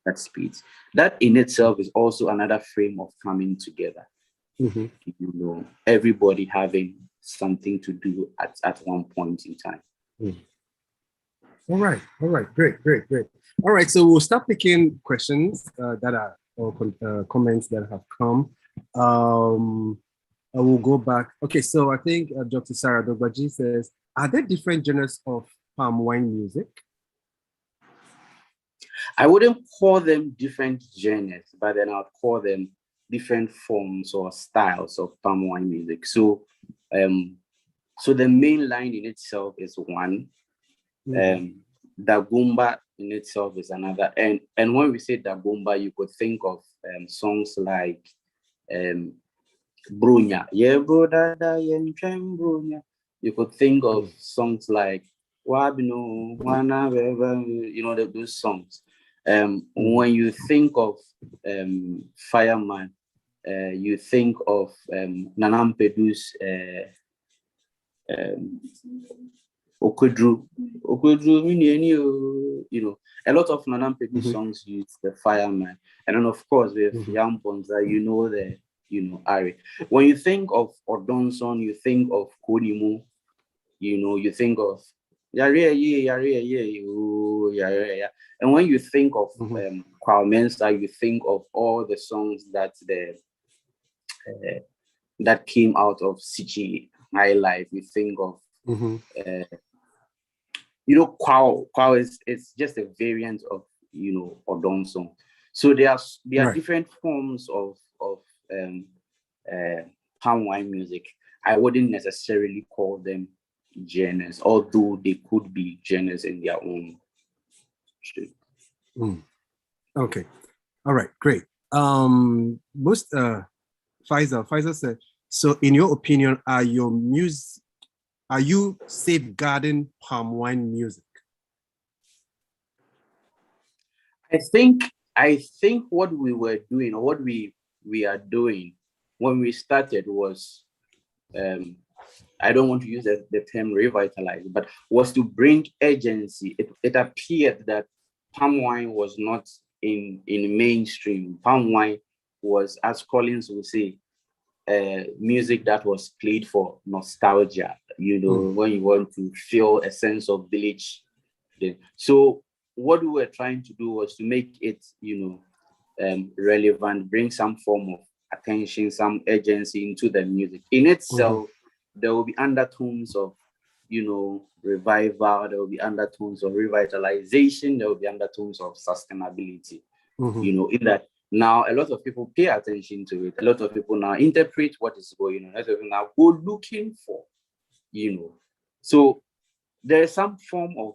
that space. That in itself is also another frame of coming together. Everybody having something to do at one point in time. All right, great. All right, so we'll start picking questions that are, or comments that have come. I will go back. Okay, so I think Dr. Sarah Dogbaji says, are there different genres of palm wine music? I wouldn't call them different genres, but then I would call them different forms or styles of palm wine music. So, so the main line in itself is one. Dagomba in itself is another. And when we say Dagomba, you could think of songs like Brunya. Yeah, bro, dada, Brunya. You could think of songs like Wabino, Wana, those songs. When you think of Fireman, you think of Nanampedu's Okwedru, a lot of Nanampedu songs use the Fireman. And then of course with Yamponza, the Ari. When you think of Odonson, you think of Kodimu, you think of Yare. And when you think of Kwamensa, you think of all the songs that that came out of Sichi High Life. You think of Kwao is just a variant of Odonson. So there are different forms of palm wine music. I wouldn't necessarily call them genres, although they could be genres in their own. Okay, all right, great. Faisal said, so in your opinion, are you safeguarding palm wine music? I think what we were doing, or what we are doing when we started was, I don't want to use the term revitalize, but was to bring urgency. It appeared that palm wine was not in mainstream. Palm wine was, as Collins would say, music that was played for nostalgia, when you want to feel a sense of village. So what we were trying to do was to make it, relevant, bring some form of attention, some urgency into the music. In itself, there will be undertones of, revival, there will be undertones of revitalization, there will be undertones of sustainability, in that now a lot of people pay attention to it. A lot of people now interpret what is going on. A lot of people now go looking for, So there's some form of,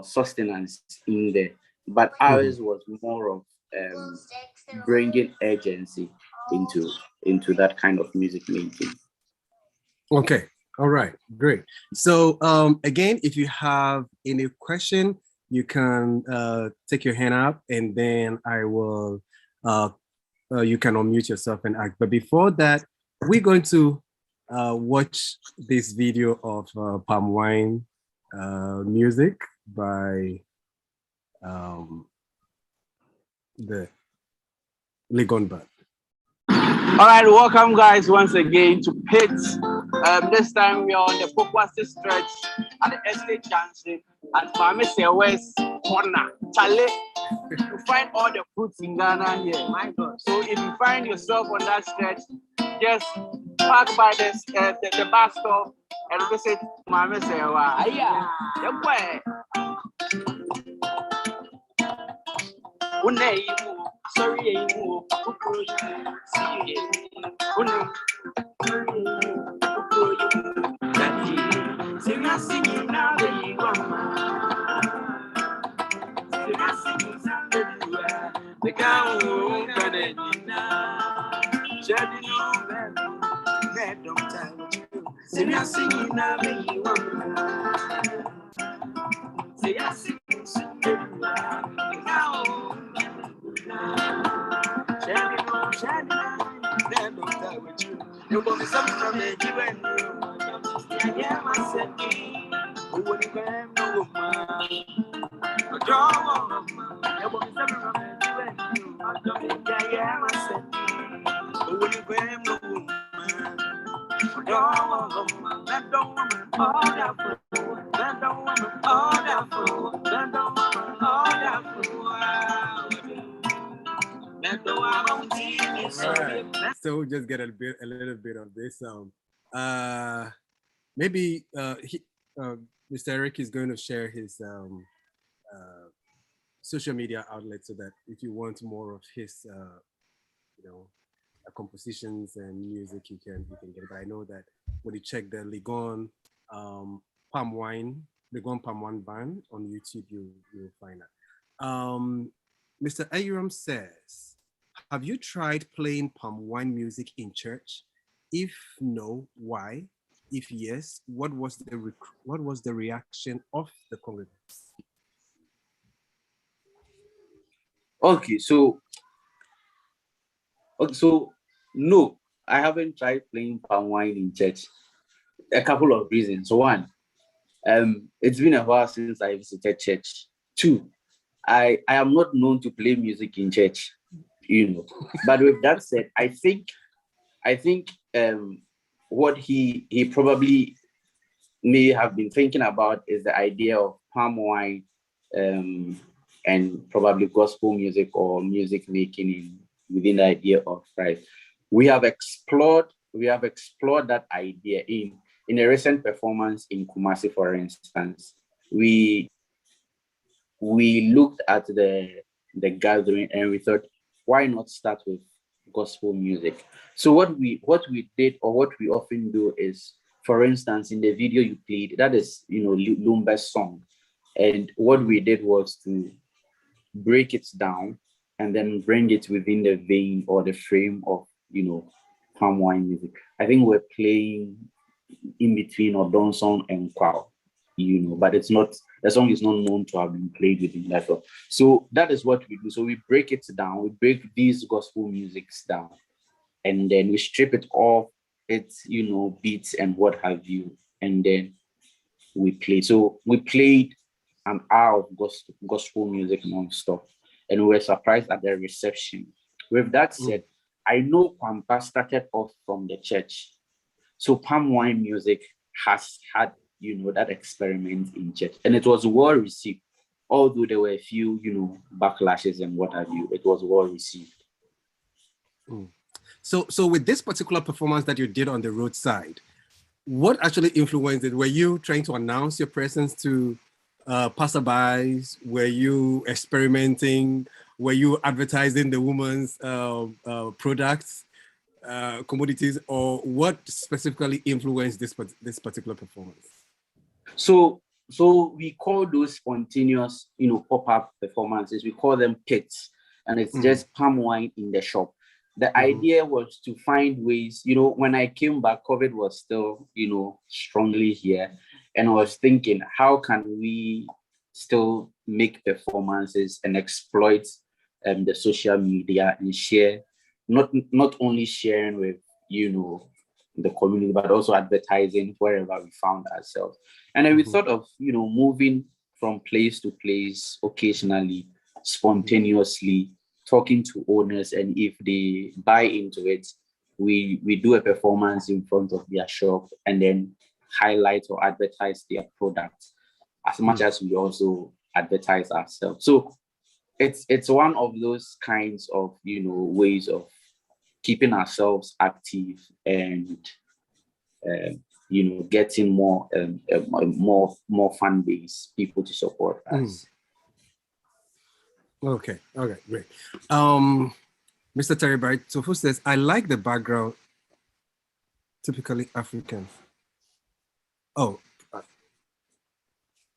sustenance in there, but ours was more of bringing urgency into that kind of music making. Okay, all right, great. So again, if you have any question, you can take your hand up, and then I will. You can unmute yourself and act. But before that, we're going to watch this video of palm wine music by the Legon Band. All right, welcome guys once again to Pit. This time we are on the Pokwasi stretch at the Estate Junction at MoSaGh corner. Chale, you find all the fruits in Ghana here. My God. So if you find yourself on that stretch, just park by the bus stop and visit MoSaGh. Yeah. Sorry, So we'll just get a little bit of this. Maybe Mr. Eric is going to share his social media outlet, so that if you want more of his, compositions and music, you can get it. But I know that when you check the Legon Palmwine Band on YouTube, you'll find that. Mr. Ayram says, have you tried playing palm wine music in church? If no, why? If yes, what was the reaction of the congregants? Okay, so no, I haven't tried playing palm wine in church. A couple of reasons. One, it's been a while since I visited church. Two, I am not known to play music in church, But with that said, I think what he probably may have been thinking about is the idea of palm wine and probably gospel music or music making within the idea of Christ. We have explored that idea in a recent performance in Kumasi, for instance. We looked at the gathering and we thought, why not start with gospel music. So what we did, or what we often do is, for instance, in the video you played, that is, Lumba's song. And what we did was to break it down and then bring it within the vein or the frame of, palm wine music. I think we're playing in between Odonson and Kwao, but it's not, the song is not known to have been played within that. So that is what we do. So we break it down, we break these gospel musics down, and then we strip it off its, beats and what have you, and then we play. So we played an hour of gospel music non-stop, and we were surprised at the reception. With that said, I know Kwampa started off from the church. So palm wine music has had, that experiment in church, and it was well received. Although there were a few, backlashes and what have you, it was well received. So with this particular performance that you did on the roadside, what actually influenced it? Were you trying to announce your presence to passerbys? Were you experimenting? Were you advertising the woman's products, commodities, or what specifically influenced this particular performance? So we call those spontaneous, pop-up performances, we call them pits, and it's just palm wine in the shop. The idea was to find ways, when I came back, COVID was still, strongly here. And I was thinking, how can we still make performances and exploit the social media and share, not only sharing with, the community, but also advertising wherever we found ourselves. And then we thought of, moving from place to place occasionally, spontaneously, talking to owners, and if they buy into it, we do a performance in front of their shop and then highlight or advertise their products as much as we also advertise ourselves. So it's one of those kinds of ways of keeping ourselves active and getting more fan base, people to support us. Okay, great. Mr. Terry Bright, so who says, I like the background, typically African. Oh,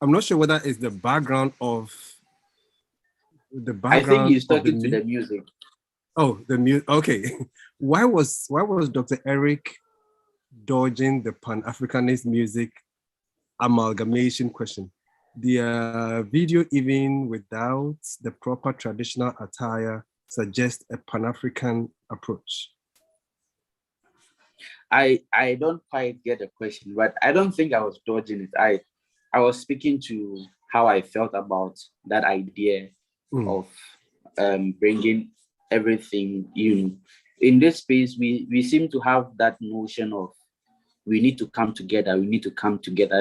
I'm not sure whether it's the background of the background. I think he's talking to the music. Oh, the music. Okay. Why was Dr. Eric dodging the Pan-Africanist music amalgamation question? The video, even without the proper traditional attire, suggests a Pan-African approach. I don't quite get the question, but I don't think I was dodging it. I was speaking to how I felt about that idea of bringing everything in this space. We seem to have that notion of we need to come together.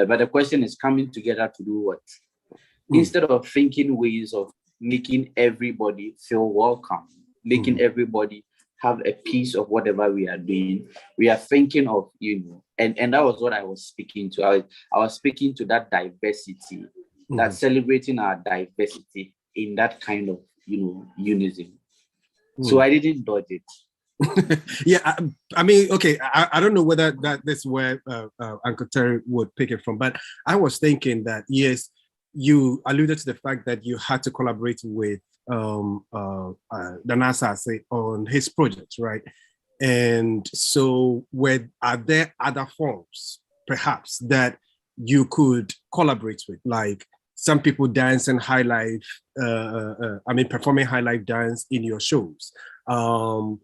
But the question is, coming together to do what? Instead of thinking ways of making everybody feel welcome, making everybody have a piece of whatever we are doing, we are thinking of, and that was what I was speaking to. I was speaking to that diversity, that celebrating our diversity in that kind of, unison. So I didn't dodge it. Yeah, I mean, okay, I don't know whether that's where Uncle Terry would pick it from, but I was thinking that, yes, you alluded to the fact that you had to collaborate with Nsadwase on his projects, right? And so are there other forms, perhaps, that you could collaborate with, like some people dance and high life, performing high life dance in your shows, or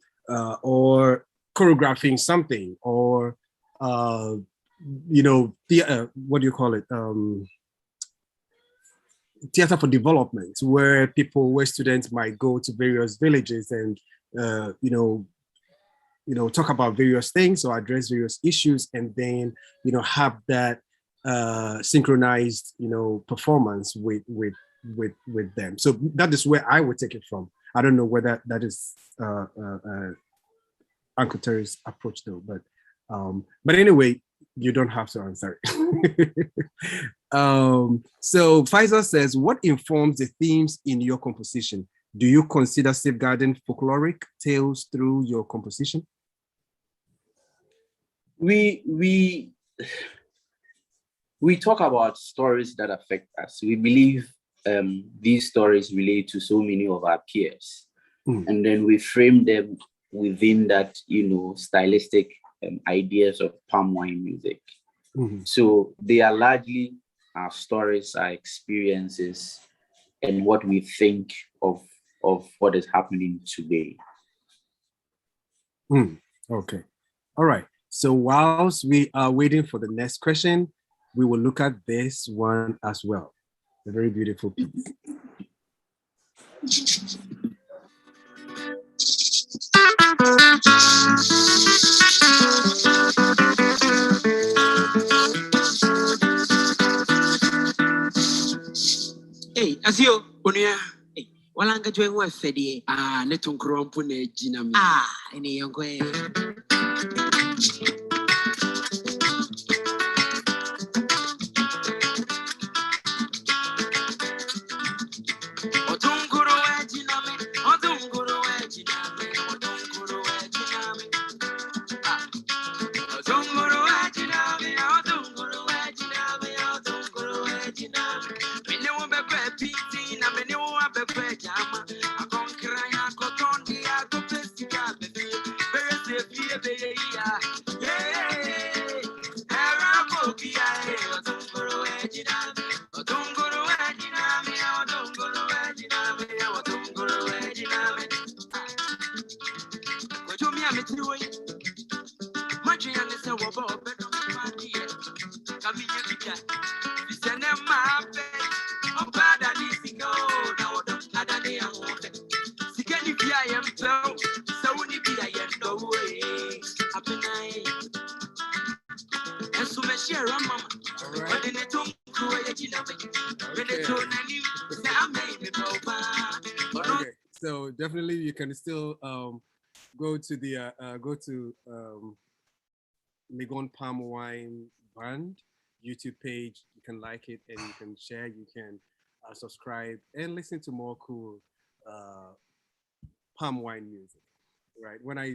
choreographing something, or what do you call it? Theater for development, where students might go to various villages and talk about various things or address various issues, and then have that synchronized performance with them. So that is where I would take it from. I don't know whether that is Uncle Terry's approach though, but anyway, you don't have to answer it. So Faisal says, what informs the themes in your composition? Do you consider safeguarding folkloric tales through your composition? We talk about stories that affect us. We believe these stories relate to so many of our peers, and then we frame them within that, stylistic ideas of palm wine music. So they are largely our stories, our experiences, and what we think of what is happening today. Okay. All right. So whilst we are waiting for the next question, we will look at this one as well. A very beautiful piece. Hey, Asio, Unia. Hey, Walanga join what Fedi. Ah, Neton Crompune Ginam. Ah, any young way. Okay, so definitely you can still go to the Legon Palmwine Band YouTube page. You can like it and you can share. You can subscribe and listen to more cool palm wine music. Right. When I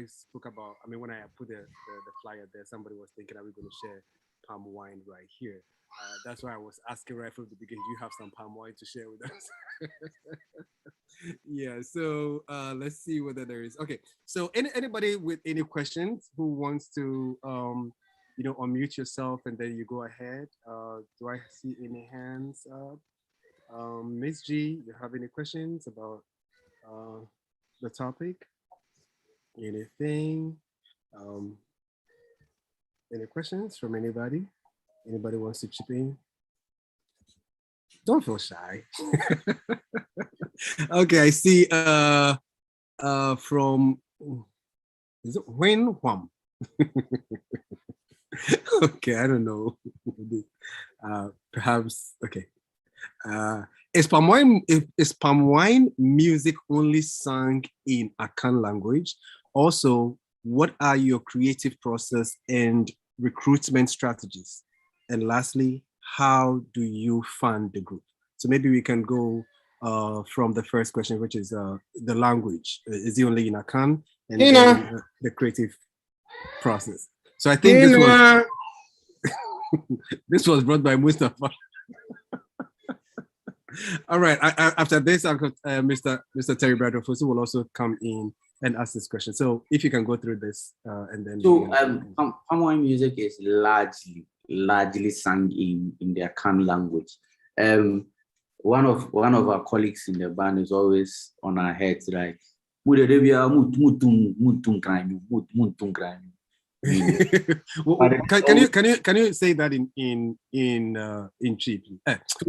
spoke about, when I put the flyer there, somebody was thinking, are we going to share palm wine right here? That's why I was asking right from the beginning, do you have some palm wine to share with us? Yeah, so let's see whether there is. Okay, so anybody with any questions who wants to, unmute yourself and then you go ahead. Do I see any hands up? Miss G, you have any questions about the topic? Anything? Any questions from anybody? Anybody wants to chip in? Don't feel shy. Okay, I see from, is it Wen Huam? Okay, I don't know. Perhaps, okay. Is palm wine music only sung in Akan language? Also, what are your creative process and recruitment strategies? And lastly, how do you fund the group? So maybe we can go from the first question, which is the language. Is it only in Akan? And then, the creative process. So I think this was brought by Mustafa. All right. After this, I've got Mr. Terry Bradford will also come in and ask this question. So if you can go through this and then. So palm wine music is largely sung in the Akan language. One of our colleagues in the band is always on our heads like, Can you say that in Chief?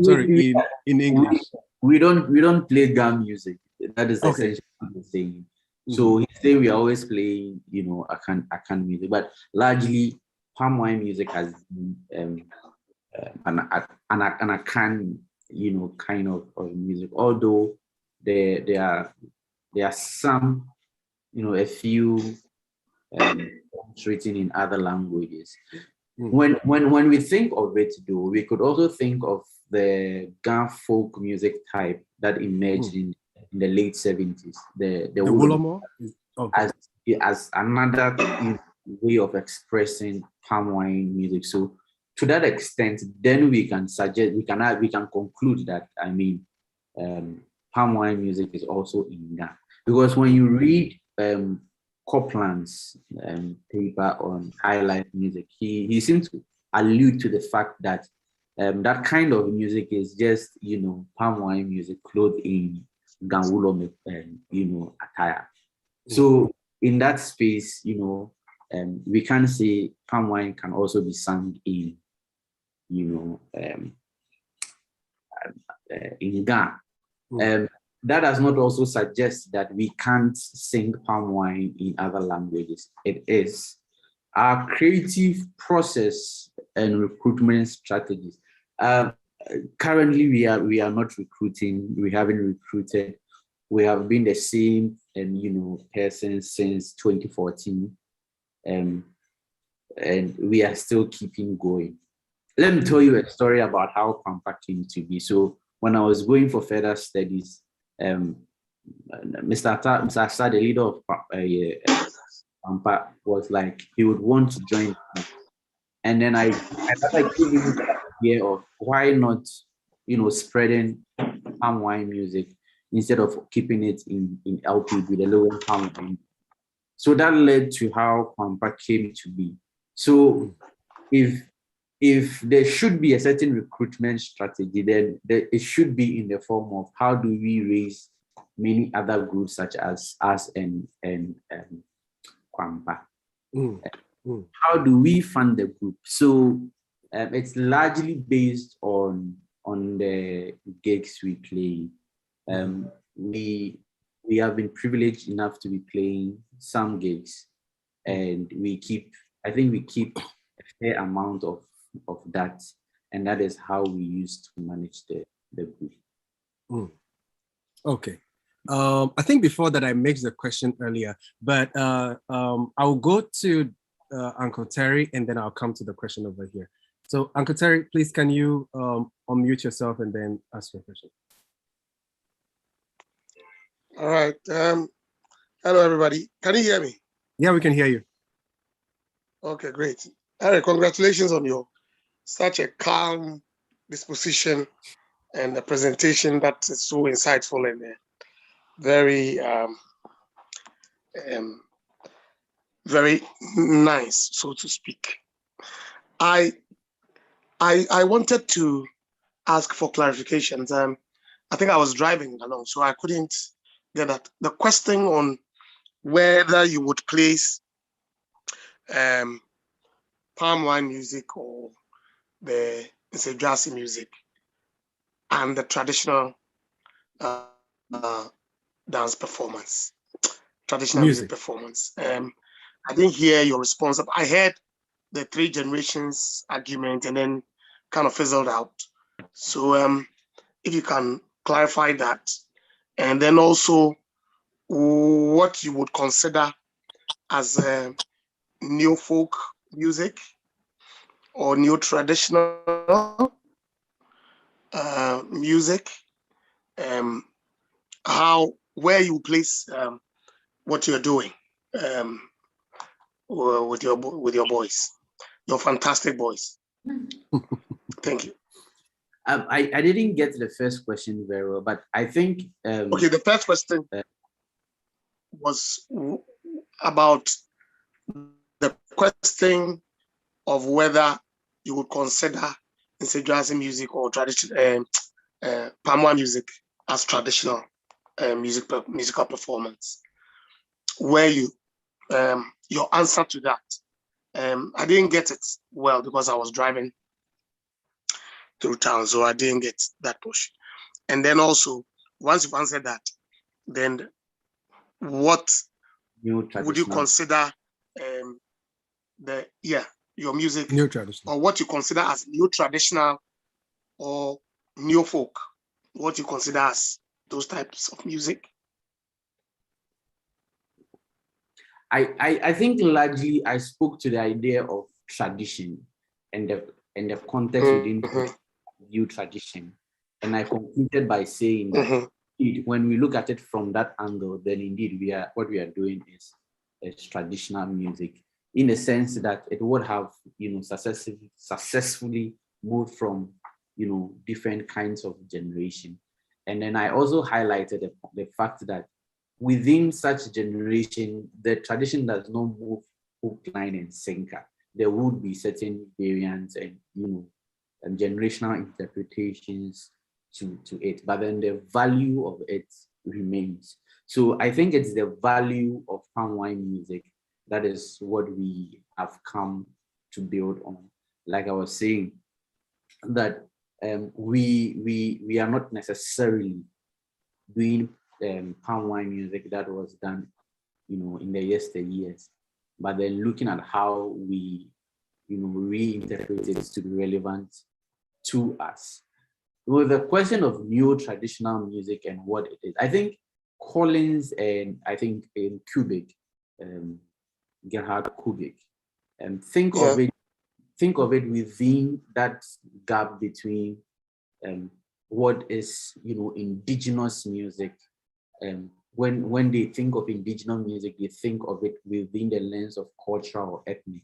Sorry, in English. We don't play Ghana music. That is essentially what he's saying. So he's saying we are always playing, Akan music, but largely palm wine music has been an Akan, kind of music. Although there are some, a few written in other languages. When we think of it, though, we could also think of the Ghana folk music type that emerged in the late 70s. The Wolomo as another way of expressing palm wine music. So to that extent, then we can conclude that, I mean, palm wine music is also in Ghana. Because when you read Copland's paper on high life music, he seems to allude to the fact that that kind of music is just, palm wine music clothed in Ganwulo, attire. So in that space, we can say palm wine can also be sung in, in Ghana. That does not also suggest that we can't sing palm wine in other languages. It is our creative process and recruitment strategies. Currently, we are not recruiting. We haven't recruited. We have been the same, person since 2014, and we are still keeping going. Let me tell you a story about how Kwampa came to be. So when I was going for further studies, Mr. Asa, the leader of Kwampa, was like, he would want to join me. And then I started giving him the idea of why not, spreading palm wine music instead of keeping it in LP with a lower palm wine. So that led to how Kwampa came to be. So if there should be a certain recruitment strategy, then it should be in the form of how do we raise many other groups such as us and Kwampa. How do we fund the group? So it's largely based on the gigs we play. We have been privileged enough to be playing some gigs, and we keep a fair amount of that, and that is how we used to manage the group. Okay. I think before that I mixed the question earlier, but I'll go to Uncle Terry, and then I'll come to the question over here. So Uncle Terry, please, can you unmute yourself and then ask your question? All right. Hello, everybody. Can you hear me? Yeah, we can hear you. Okay, great. Eric, congratulations on your such a calm disposition and a presentation that is so insightful and very, very nice, so to speak. I wanted to ask for clarifications. I think I was driving along, so I couldn't get that. The question on whether you would place palm wine music or the Nsadwase music and the traditional dance performance, traditional music performance. I didn't hear your response. I heard the 3 generations argument and then kind of fizzled out. So if you can clarify that, and then also what you would consider as neo folk music or neo traditional music, where you place what you're doing with your boys, your fantastic boys. Thank you. I didn't get the first question very well, but I think okay, the first question was about the question of whether you would consider Nsadwase music or traditional palm wine music as traditional musical performance. Where you your answer to that, I didn't get it well because I was driving through town, so I didn't get that push. And then also, once you've answered that, then what would you consider your music, new traditional, or what you consider as new traditional or neo folk? What you consider as those types of music? I think largely I spoke to the idea of tradition and the context within new tradition. And I concluded by saying that when we look at it from that angle, then indeed what we are doing is traditional music, in the sense that it would have, successfully moved from, different kinds of generation. And then I also highlighted the fact that within such generation, the tradition does not move hook, line, and sinker. There would be certain variants and, and generational interpretations to it, but then the value of it remains. So I think it's the value of palm wine music that is what we have come to build on. Like I was saying, that we are not necessarily doing palm wine music that was done, in the yesteryears, but then looking at how we, reinterpret it to be relevant to us. With the question of new traditional music and what it is, I think Collins and I think Kubik, Gerhard Kubik, think of it within that gap between what is, indigenous music. When they think of indigenous music, they think of it within the lens of cultural or ethnic,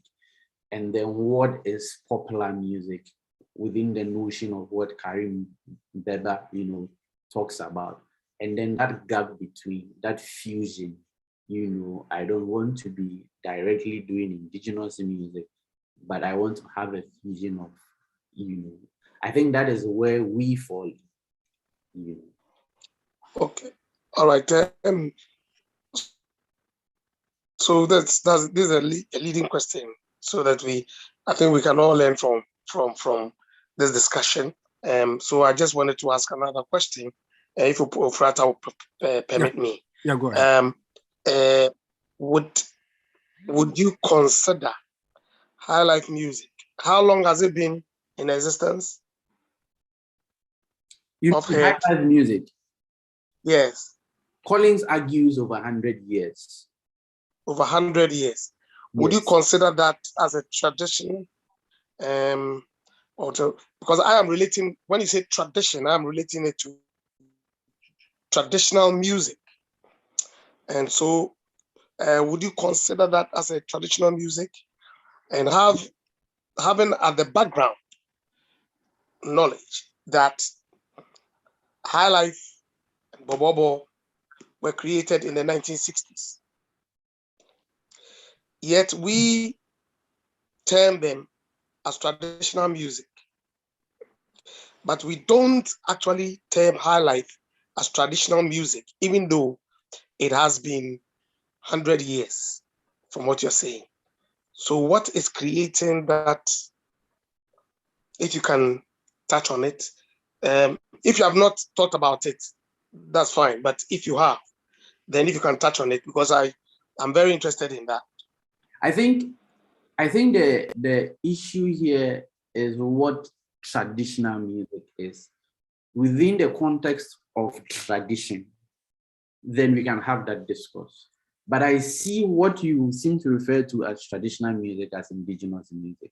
and then what is popular music within the notion of what Karim Beba, talks about. And then that gap between, that fusion, I don't want to be directly doing indigenous music, but I want to have a fusion of, I think that is where we fall. Okay, all right. So this is a leading question, so that I think we can all learn from this discussion. So I just wanted to ask another question, if Frata will permit me. Yeah, go ahead. Would you consider highlife music? How long has it been in existence? Highlife music? Yes. Collins argues over 100 years. Over 100 years. Would you consider that as a tradition? Because I am relating, when you say tradition, I'm relating it to traditional music. And so would you consider that as a traditional music? And having at the background knowledge that highlife and bobobo were created in the 1960s. Yet we term them as traditional music, but we don't actually term highlife as traditional music, even though it has been 100 years from what you're saying. So what is creating that? If you can touch on it. If you have not thought about it, that's fine. But if you have, then if you can touch on it, because I'm very interested in that. I think the issue here is what traditional music is. Within the context of tradition, then we can have that discourse. But I see what you seem to refer to as traditional music as indigenous music.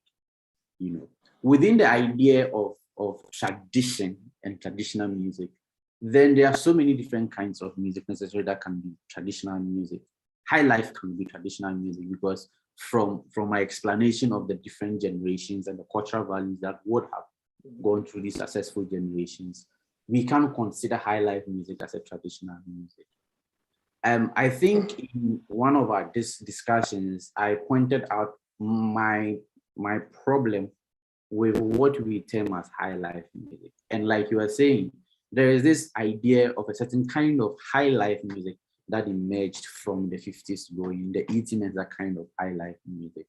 Within the idea of tradition and traditional music, then there are so many different kinds of music necessarily that can be traditional music. Highlife can be traditional music because from my explanation of the different generations and the cultural values that would have gone through these successful generations, we can consider highlife music as a traditional music. I think in one of our discussions, I pointed out my problem with what we term as highlife music. And like you were saying, there is this idea of a certain kind of highlife music that emerged from the 50s going, the 80s, that kind of highlife music.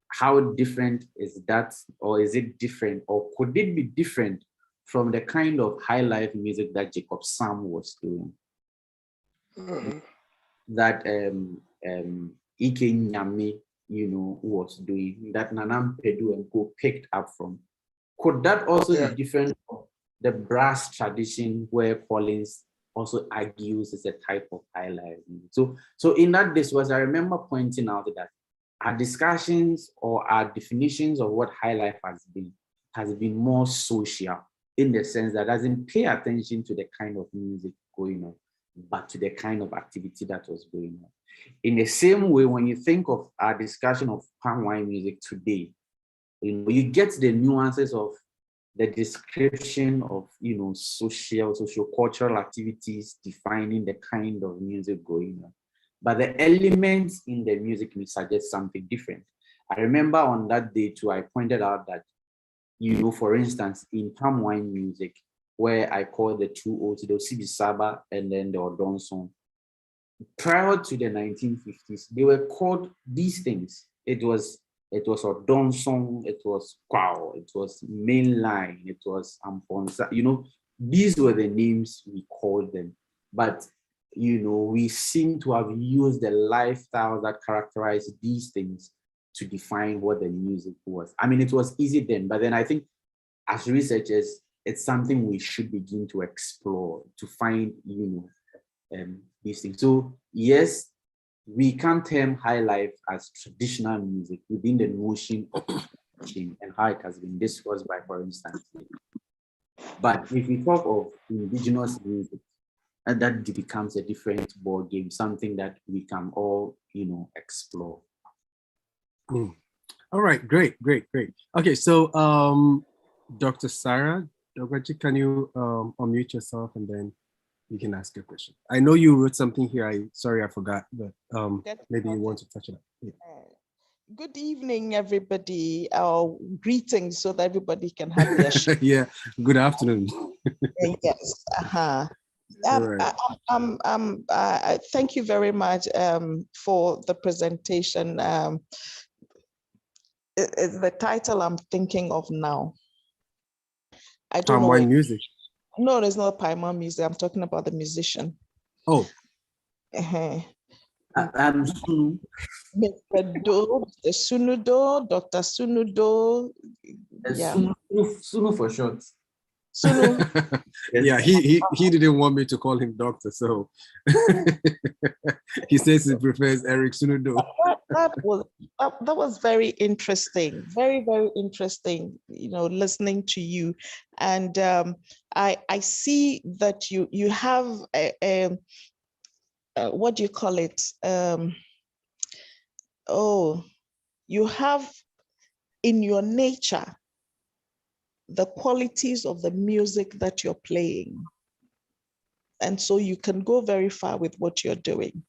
How different is that, or is it different, or could it be different from the kind of highlife music that Jacob Sam was doing? That Ike Nyame, was doing, that Nanam Pedu and Co picked up from. Could that also be different from the brass tradition where Collins also argues is a type of highlife music? So in that discourse, I remember pointing out that our discussions or our definitions of what highlife has been more social in the sense that doesn't pay attention to the kind of music going on, but to the kind of activity that was going on. In the same way, when you think of our discussion of palm wine music today, you get the nuances of the description of, social cultural activities defining the kind of music going on. But the elements in the music may suggest something different. I remember on that day too, I pointed out that, for instance, in palm wine music, where I call the two O's, the Sibisaba and then the Odonson, prior to the 1950s, they were called these things. It was Odonson, it was Kwao, it was Mainline, it was Amponsa. These were the names we called them. But, we seem to have used the lifestyle that characterized these things to define what the music was. I mean, it was easy then, but then I think as researchers, it's something we should begin to explore to find, these things. So yes, we can term high life as traditional music within the notion of and how it has been discussed by, for instance. But if we talk of indigenous music, and that becomes a different ball game, something that we can all, explore. All right, great. Okay, so Dr. Sarah Dogaji, can you unmute yourself and then you can ask your question. I know you wrote something here. Sorry, I forgot, but maybe you want to touch it up. Yeah. Good evening, everybody. Greetings so that everybody can have their share. Yeah, good afternoon. Yes. Right. Thank you very much for the presentation. The title I'm thinking of now. I don't know. Palmwine music. No, there's not Palmwine music. I'm talking about the musician. Oh. Sunu. Mr. Doe, the Sunu Doe, Dr. Sunu Doe. Yeah. Sunu for short. Sunu. Yeah, he didn't want me to call him doctor, so he says he prefers Eric Sunu Doe. That was very interesting, very, very interesting, listening to you. And I see that you have a what do you call it? You have in your nature the qualities of the music that you're playing. And so you can go very far with what you're doing.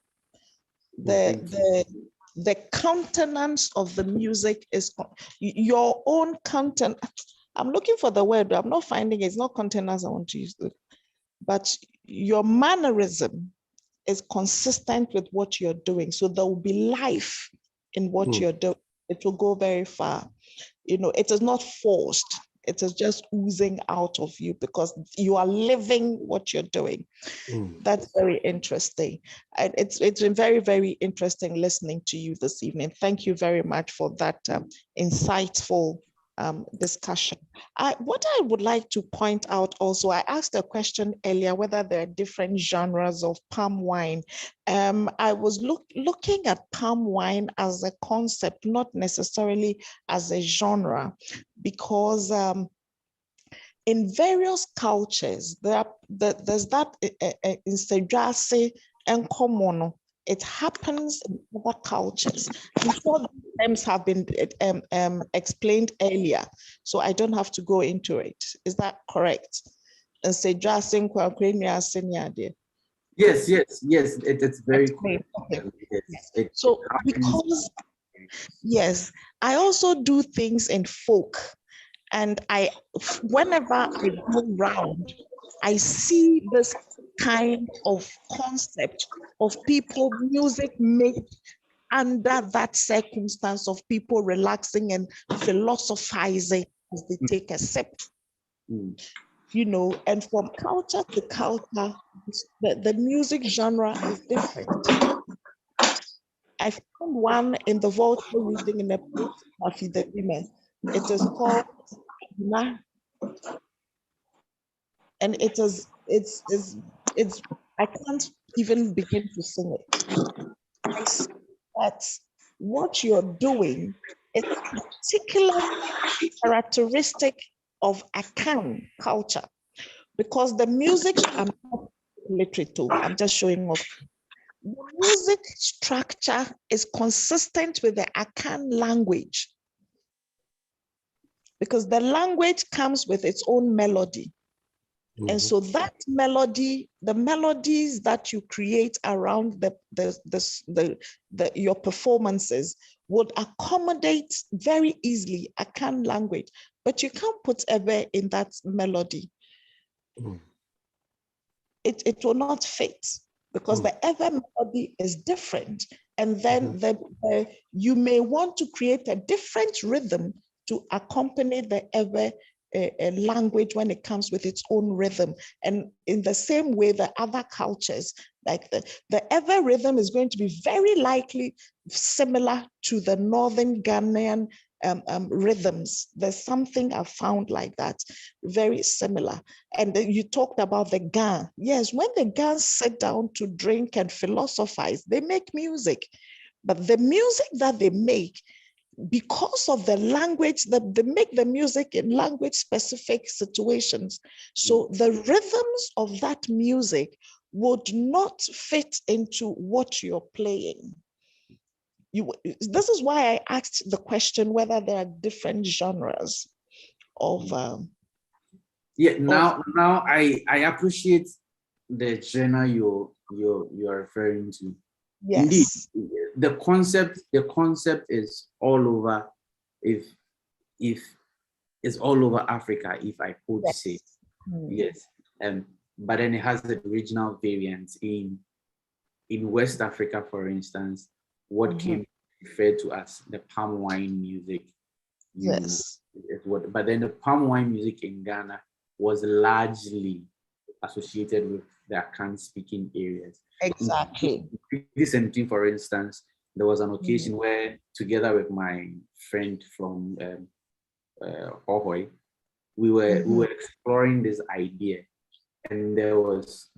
The countenance of the music is your own content. I'm looking for the word, I'm not finding it. It's not countenance I want to use it. But your mannerism is consistent with what you're doing. So there will be life in what you're doing. It will go very far. It is not forced. It is just oozing out of you because you are living what you're doing. That's very interesting. And it's been very, very interesting listening to you this evening. Thank you very much for that insightful discussion. What I would like to point out also, I asked a question earlier whether there are different genres of palm wine. I was looking at palm wine as a concept, not necessarily as a genre, because in various cultures, there's that Nsadwase Nkɔmɔ. It happens in other cultures. I'm sure the terms have been explained earlier, so I don't have to go into it. Is that correct? Nsadwase Nkɔmɔ. Yes, it's very clear. Okay. Yes. So because, yes, I also do things in folk. And whenever I go around, I see this kind of concept of people, music made under that circumstance of people relaxing and philosophizing as they take a sip. And from culture to culture, the music genre is different. I found one in the vocal reading in the agreement. It is called and it's I can't even begin to sing it. I see that what you're doing is particularly characteristic of Akan culture, because the music, I'm not literate too, I'm just showing off. The music structure is consistent with the Akan language, because the language comes with its own melody. And so that melody, the melodies that you create around your performances would accommodate very easily Akan language, but you can't put Ebe in that melody. It will not fit, because the Ebe melody is different. And then you may want to create a different rhythm to accompany the Ebe language when it comes with its own rhythm. And in the same way, the other cultures, like the Ebe rhythm is going to be very likely similar to the Northern Ghanaian rhythms. There's something I found like that, very similar. And you talked about the Ghan. Yes, when the Ghan sit down to drink and philosophize, they make music. But the music that they make, because of the language, that they make the music in language specific situations. So the rhythms of that music would not fit into what you're playing. This is why I asked the question whether there are different genres of now I appreciate the genre you're referring to. Yes. Indeed, the concept is all over, if it's all over Africa, if I could say. Yes. But then it has the regional variants in West Africa, for instance, what came referred to as the palm wine music. Yes. But then the palm wine music in Ghana was largely associated with the Akan speaking areas. Exactly. Recently, for instance, there was an occasion where, together with my friend from Hohoi, we were exploring this idea, and there was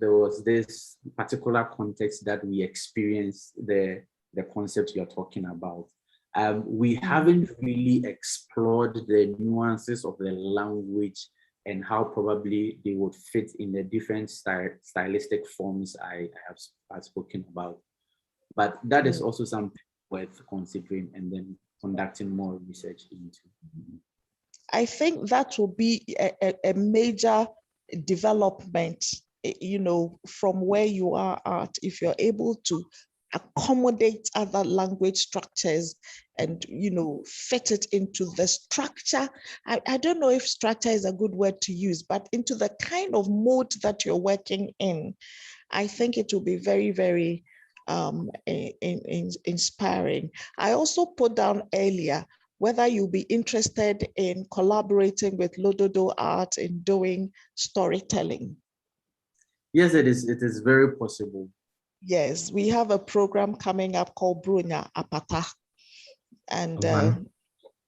this particular context that we experienced the concept you're talking about. We haven't really explored the nuances of the language and how probably they would fit in the different stylistic forms I have spoken about. But that is also something worth considering and then conducting more research into. I think that will be a major development, from where you are at, if you're able to accommodate other language structures and fit it into the structure. I don't know if structure is a good word to use, but into the kind of mode that you're working in. I think it will be very, very inspiring. I also put down earlier whether you'll be interested in collaborating with Lododo Art in doing storytelling. Yes, it is very possible. Yes, we have a program coming up called Brunya Apata. And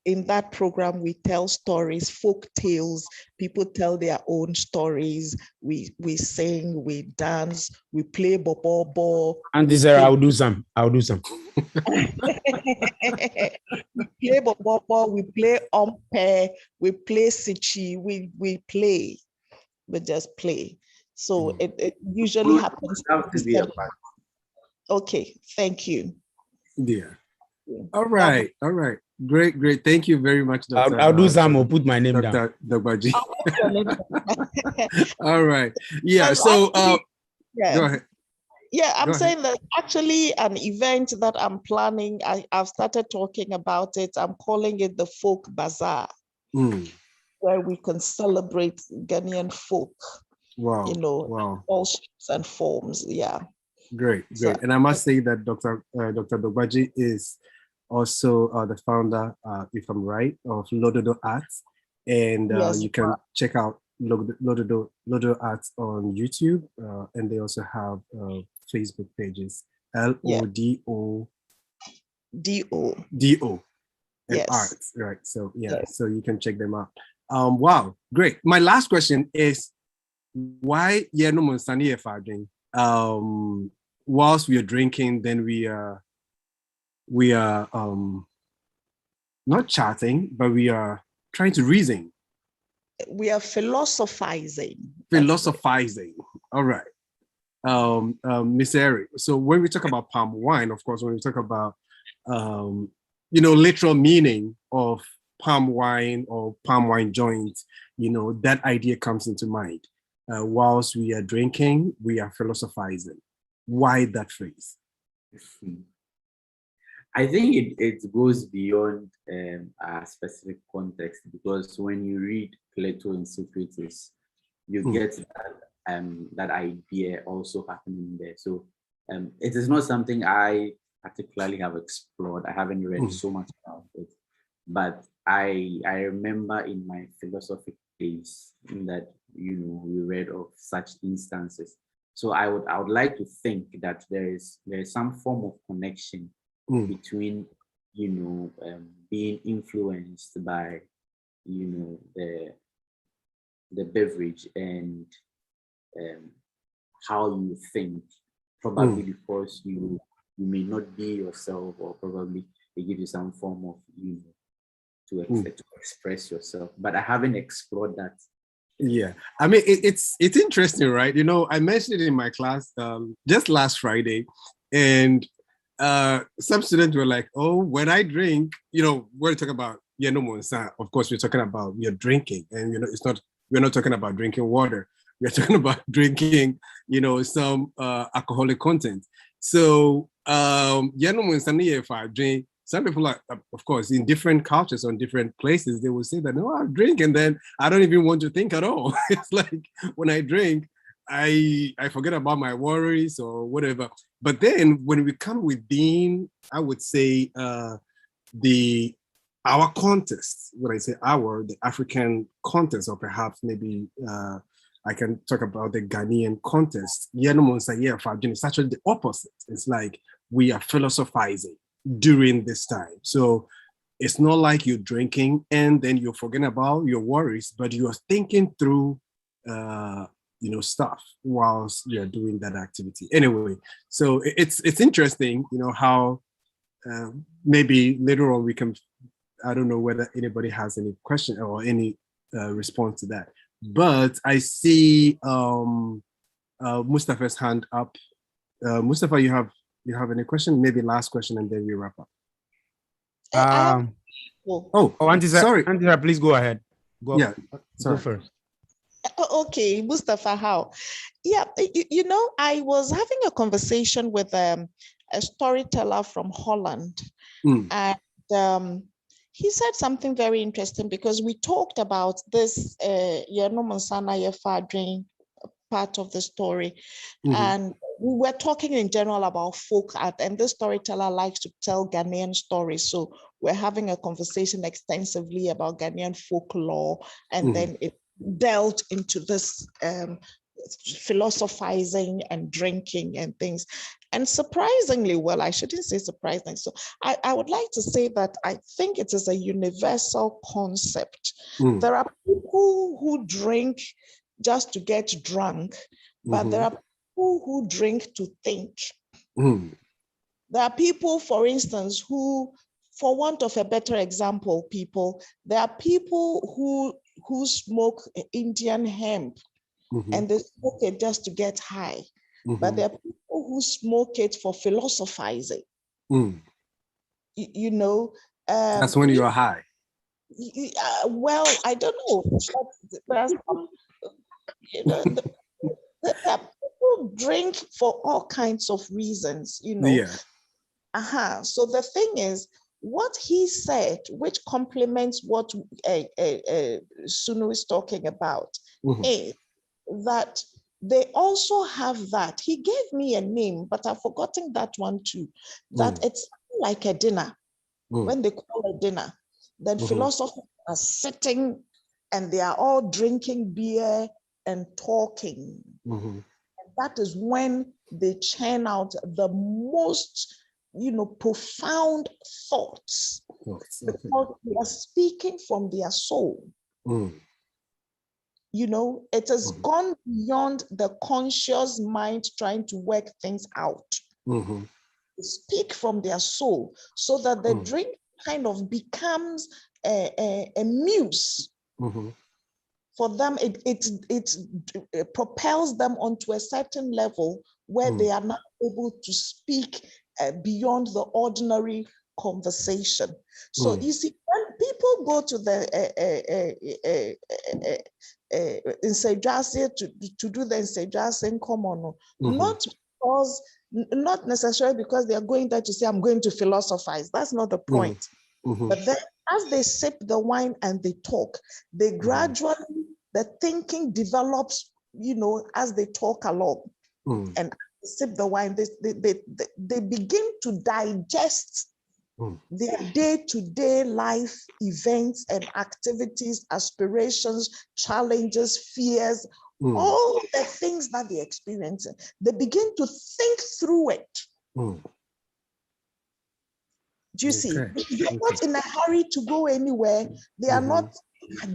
in that program, we tell stories, folk tales. People tell their own stories. We sing, we dance, we play bobo. And this I'll do some. We play bobo, we play umpe, we play sichi, we just play. So it usually happens. Okay, thank you. Yeah. All right. Great. Thank you very much, Dr. I'll do some. I'll put my name down. Dr. Dogbaji. All right. Yeah. So go ahead. Yeah, I'm saying that actually an event that I'm planning, I've started talking about it. I'm calling it the Folk Bazaar, where we can celebrate Ghanaian folk. Wow. All shapes and forms. Yeah. Great. And I must say that Dr. Dogbaji is also the founder, if I'm right, of Lododo Arts. And you can check out Lododo Arts on YouTube. And they also have Facebook pages, LODO. DO. And Arts, right? So so you can check them out. Wow, great. My last question is, why whilst we are drinking, then we are not chatting, but we are trying to reason. we are philosophizing. Philosophizing. All right. Miss Eric. So when we talk about palm wine, of course, when we talk about literal meaning of palm wine or palm wine joint, that idea comes into mind. Whilst we are drinking, we are philosophizing. Why that phrase? I think it goes beyond a specific context, because when you read Plato and Socrates, you get that idea also happening there. So it is not something I particularly have explored. I haven't read so much about it, but I remember in my philosophy days that we read of such instances. So I would like to think that there is some form of connection between being influenced by the beverage and how you think, probably because you may not be yourself, or probably they give you some form of to express yourself. But I haven't explored that. Yeah, I mean it's interesting, right? I mentioned it in my class just last Friday, and some students were like, "Oh, when I drink, we're talking about of course, we're talking about we are drinking, and we're not talking about drinking water. We're talking about drinking, some alcoholic content. So if I drink, some people are, of course, in different cultures or in different places, they will say that, no, I drink, and then I don't even want to think at all. It's like when I drink, I forget about my worries or whatever. But then when we come within, I would say, our context, when I say the African context, or perhaps maybe I can talk about the Ghanaian context. It's actually the opposite. It's like we are philosophizing during this time. So it's not like you're drinking and then you're forgetting about your worries, but you are thinking through stuff whilst you're doing that activity. Anyway, so it's interesting, how maybe later on we can, I don't know whether anybody has any question or any response to that. But I see Mustafa's hand up. Mustafa, you have any question? Maybe last question, and then we wrap up. Sorry. Andrea, please go ahead. Sorry. Go first. Okay, Mustafa, how? Yeah, I was having a conversation with a storyteller from Holland, and he said something very interesting, because we talked about this part of the story, and we were talking in general about folk art, and this storyteller likes to tell Ghanaian stories. So we're having a conversation extensively about Ghanaian folklore, and then it delved into this philosophizing and drinking and things. And surprisingly, well, I shouldn't say surprising. So I would like to say that I think it is a universal concept. There are people who drink just to get drunk, but there are people who drink to think. There are people, for instance, who, for want of a better example, there are people who smoke Indian hemp, and they smoke it just to get high. But there are people who smoke it for philosophizing. That's when you are high. Well, I don't know. People drink for all kinds of reasons, Yeah. So the thing is, what he said, which complements what Sunu is talking about, is that they also have that. He gave me a name, but I've forgotten that one too. That it's like a dinner. When they call a dinner, then philosophers are sitting and they are all drinking beer and talking. And that is when they churn out the most, profound thoughts, because they are speaking from their soul. It has gone beyond the conscious mind trying to work things out. They speak from their soul, so that the drink kind of becomes a muse for them, it propels them onto a certain level where they are not able to speak beyond the ordinary conversation. So you see, when people go to the Nsadwase to do the Nsadwase Nkɔmɔ, not necessarily because they are going there to say, I'm going to philosophize. That's not the point. But then as they sip the wine and they talk, they gradually, the thinking develops, as they talk along. And sip the wine, they begin to digest their day-to-day life events and activities, aspirations, challenges, fears, all the things that they're experiencing. They begin to think through it. Do you see? They're not in a hurry to go anywhere. They are not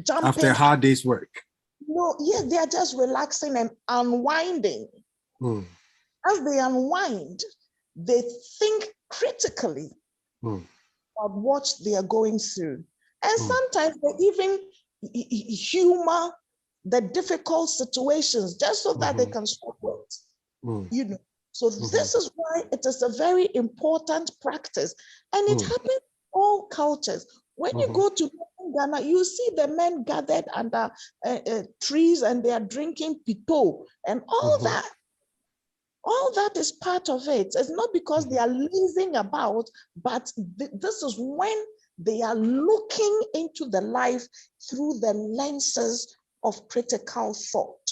jumping. After a hard day's work. No, yes, they are just relaxing and unwinding. As they unwind, they think critically about what they are going through. And sometimes they even humor the difficult situations just so that they can solve it. So this is why it is a very important practice. And it happens in all cultures. When you go to Ghana, you see the men gathered under trees and they are drinking pito and all that. All that is part of it. It's not because they are lazing about, but this is when they are looking into the life through the lenses of critical thought.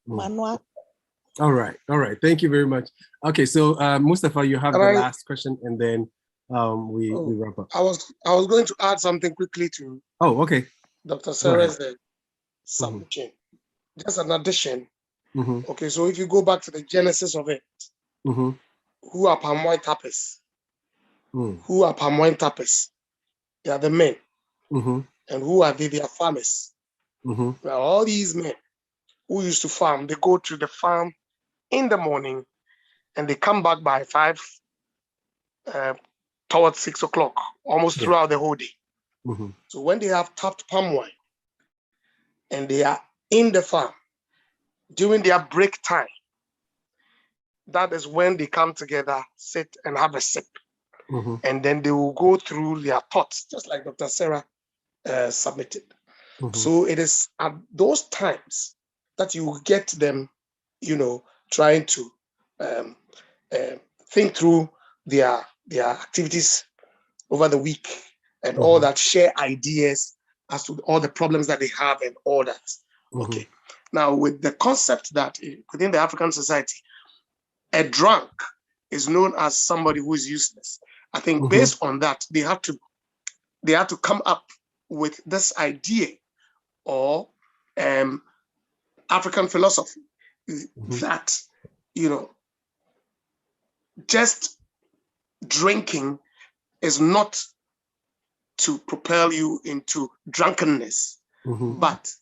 Manuel. All right. Thank you very much. Okay, so Mustafa, you have the last question, and then we wrap up. I was going to add something quickly to. Dr. Sarah's submission. Just an addition. Okay, so if you go back to the genesis of it, who are palm wine tappers? Who are palm wine tappers? They are the men. And who are they? They are farmers. Now, all these men who used to farm, they go to the farm in the morning and they come back by 5 towards 6 o'clock, almost throughout the whole day. So when they have tapped palm wine and they are in the farm during their break time, that is when they come together, sit and have a sip. And then they will go through their thoughts, just like Dr. Sarah submitted. So it is at those times that you will get them, trying to think through their activities over the week and all that, share ideas as to all the problems that they have and all that. Okay. Now, with the concept that within the African society, a drunk is known as somebody who is useless. I think based on that, they have to come up with this idea or African philosophy that, just drinking is not to propel you into drunkenness, but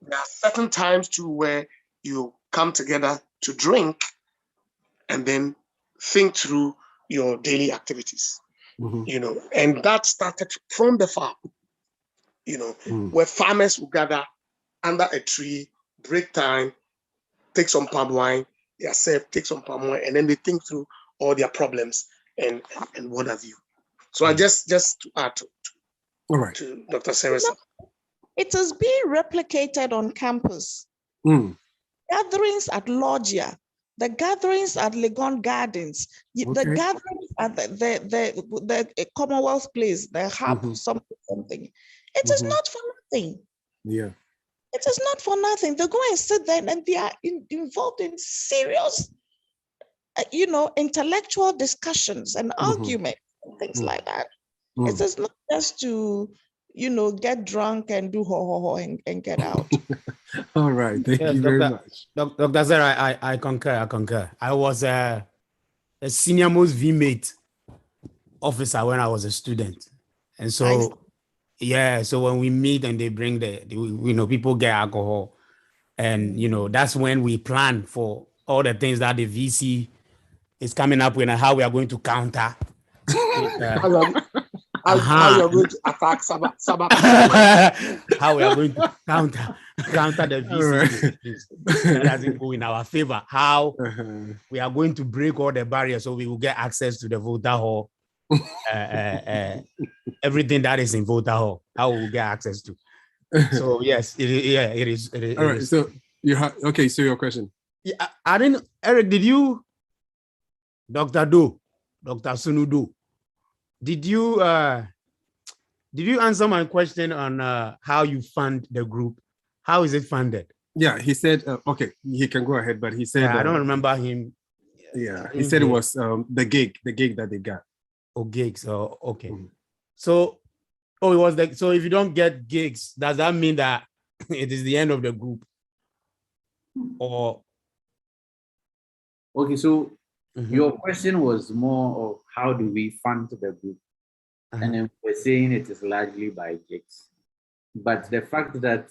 there are certain times too where you come together to drink and then think through your daily activities, and that started from the farm, where farmers will gather under a tree, break time, take some palm wine, themselves take some palm wine, and then they think through all their problems and what have you. So I just to add to Dr. Sarah's. It is being replicated on campus. Gatherings at Loggia, the gatherings at Legon Gardens, the gatherings at the Commonwealth Place, the hub, something. It is not for nothing. It is not for nothing. They go and sit there and they are involved in serious, intellectual discussions and arguments and things like that. It is not just to, get drunk and do ho and get out. All right. Thank you very much. Dr. Sarah, I concur. I was a senior most VMate officer when I was a student. And so, so when we meet and they bring people get alcohol. And, that's when we plan for all the things that the VC is coming up with and how we are going to counter. how you're going to attack Sabah. How we are going to counter the VC that doesn't go in our favor. How we are going to break all the barriers so we will get access to the voter hall. Everything that is in voter hall, how we will get access to. So yes, it is. All right. So you have So your question. Yeah, I didn't. Eric, did you, Dr. Doe, Dr. Sunu Doe, did you answer my question on how you fund the group? How is it funded? Yeah, he said. Okay, he can go ahead, but he said I don't remember him. Yeah, he said it was the gig that they got. Oh, gigs. Oh, okay. So, it was like, so if you don't get gigs, does that mean that it is the end of the group? Or okay, so your question was more of how do we fund the group, and then we're saying it is largely by gigs, but the fact that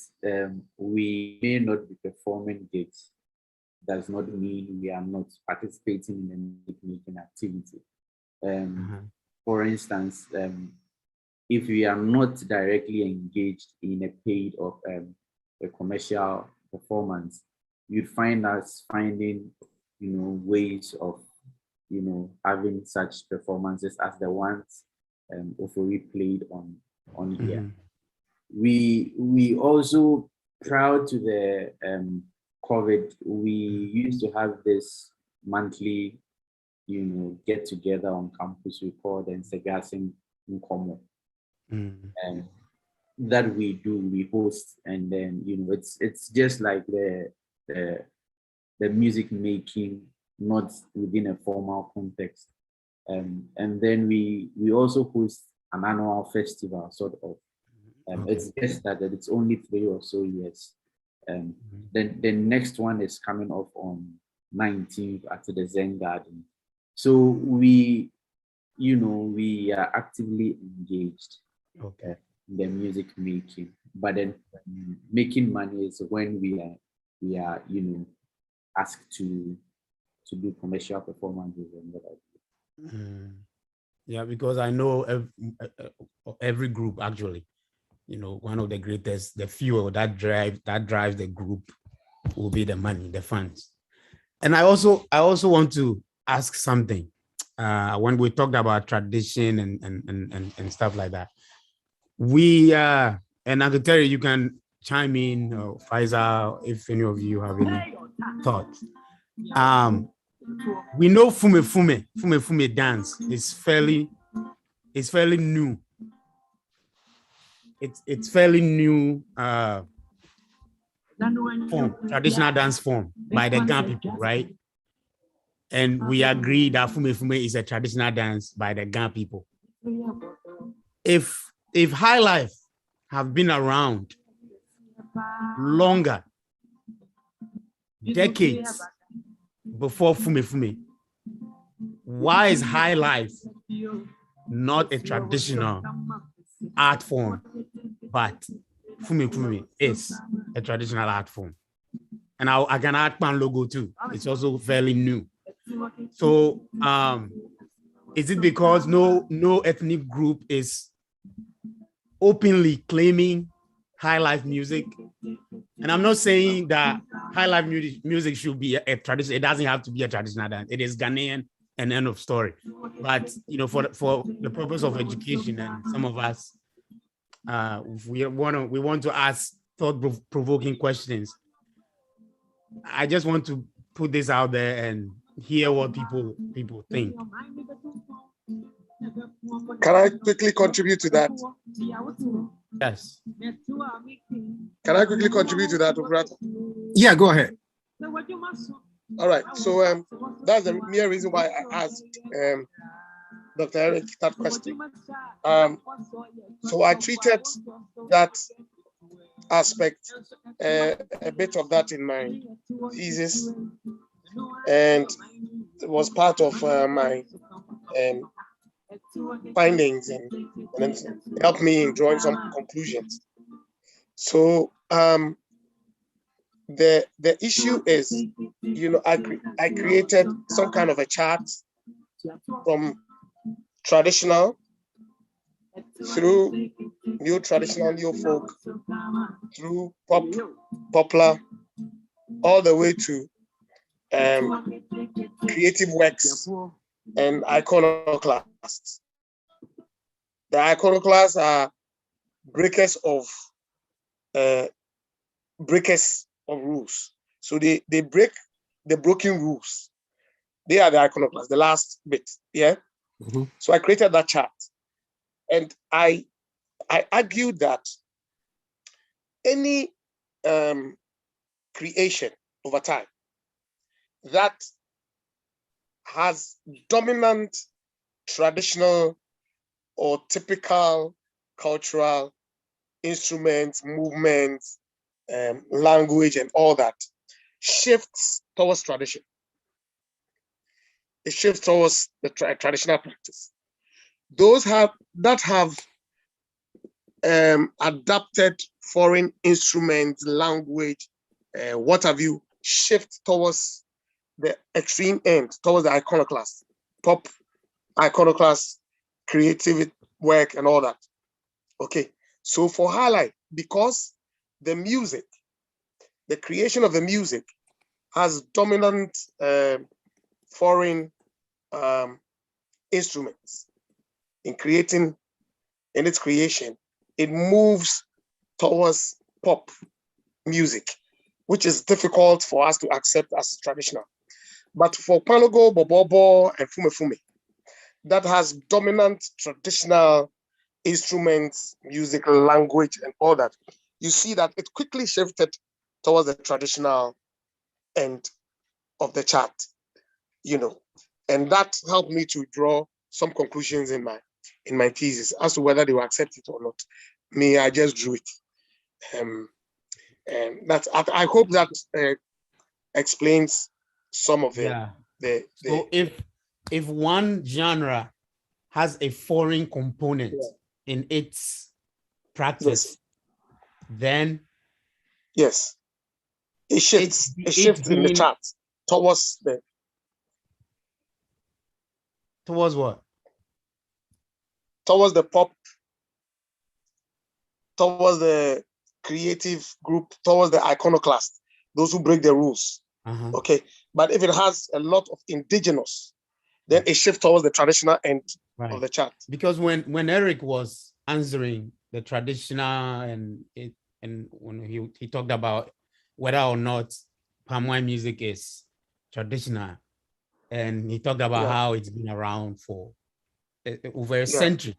we may not be performing gigs does not mean we are not participating in the music-making activity. For instance, if we are not directly engaged in a paid or a commercial performance, you'd find us finding, ways of, having such performances as the ones we played on here. We also, prior to the COVID, we used to have this monthly, get together on campus. We call the Nsadwase Nkɔmɔ. That we host, and then it's just like the music making, not within a formal context. And then we also host an annual festival, sort of. It's just that it's only 3 or so years. Then the next one is coming up on 19th at the Zen Garden. So we are actively engaged in the music making, but then making money is when we are asked to do commercial performances and whatever. Yeah, because I know every group actually, one of the greatest, the fuel that drives the group will be the money, the funds. And I also want to ask something. When we talked about tradition and stuff like that, and I could tell you can chime in, Faisal, if any of you have any thoughts. We know Fume dance is fairly new. It's fairly new form, traditional dance form by the Ghan people, right? And we agree that Fume is a traditional dance by the Ghan people. If High Life have been around longer, decades before Fume, why is High Life not a traditional art form, but Fume is a traditional art form? And I can add Pan logo too. It's also fairly new. So is it because no ethnic group is openly claiming High Life music? And I'm not saying that High Life music should be a tradition. It doesn't have to be a traditional dance. It is Ghanaian and end of story. But for the purpose of education, and some of us we want to ask thought-provoking questions. I just want to put this out there and hear what people think. Can I quickly contribute to that? Yes. Can I quickly contribute to that, Obrata? Yeah, go ahead. All right. So that's the mere reason why I asked Dr. Eric that question. So I treated that aspect, a bit of that in my thesis, and it was part of my findings, and helped me in drawing some conclusions. So the issue is, I created some kind of a chart from traditional through new traditional, new folk, through pop, popular, all the way to creative works and iconoclasts. The iconoclasts are breakers of rules. So they break the broken rules. They are the iconoclasts, the last bit. Yeah. Mm-hmm. So I created that chart. And I argued that any creation over time that has dominant traditional or typical cultural instruments, movements, language, and all that shifts towards tradition. It shifts towards the traditional practice. Those that have adapted foreign instruments, language, what have you, shift towards the extreme end, towards the iconoclast, pop iconoclast, creative work, and all that. Okay, so for highlight, because the music, the creation of the music has dominant foreign instruments in its creation, it moves towards pop music, which is difficult for us to accept as traditional. But for Panogo, Bobobo, and Fume Fume, that has dominant traditional instruments, music, language, and all that, you see that it quickly shifted towards the traditional end of the chart, and that helped me to draw some conclusions in my thesis as to whether they will accept it or not. Me, I just drew it. And that's, I hope that explains some of So if one genre has a foreign component in its practice, then yes, it shifts. It shifts in the chart towards what? Towards the pop, towards the creative group, towards the iconoclast, those who break the rules. Okay, but if it has a lot of indigenous, then it shifts towards the traditional end of the chart. Because when Eric was answering the traditional and when he talked about whether or not Palmwine music is traditional, and he talked about how it's been around for over a century,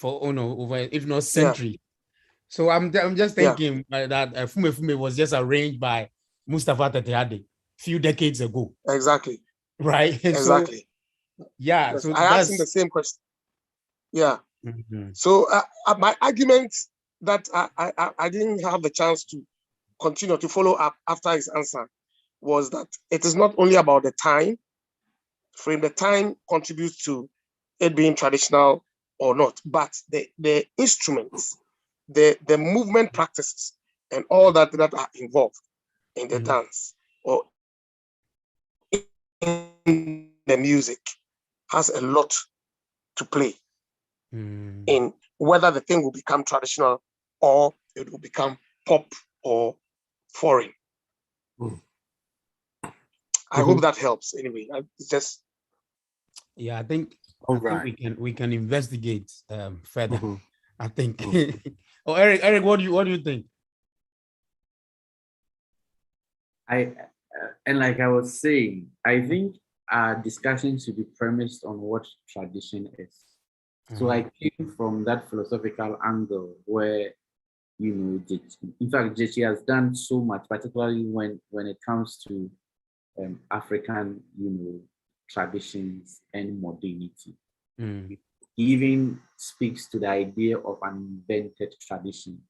over if not century. So I'm just thinking that Fume Fume was just arranged by Mustafa Teteade few decades ago. Exactly. Right. Exactly. So, yeah. So I asked him the same question. Yeah. Mm-hmm. So my argument that I didn't have the chance to continue to follow up after his answer was that it is not only about the time frame. The time contributes to it being traditional or not, but the instruments, the movement practices, and all that are involved in the dance or in the music has a lot to play in whether the thing will become traditional or it will become pop or foreign. I hope that helps. Anyway, it's just. Yeah, I think we can investigate further. I think. Oh, Eric, what do you think? And like I was saying, I think our discussion should be premised on what tradition is. So I came from that philosophical angle where, in fact, Jechi has done so much, particularly when it comes to African, traditions and modernity. He even speaks to the idea of an invented tradition,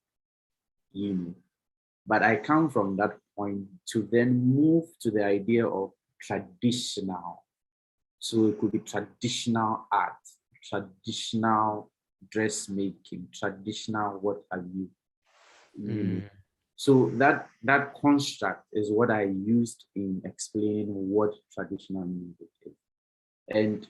But I come from that point to then move to the idea of traditional. So it could be traditional art, traditional dressmaking, traditional what have you. So that construct is what I used in explaining what traditional music is. And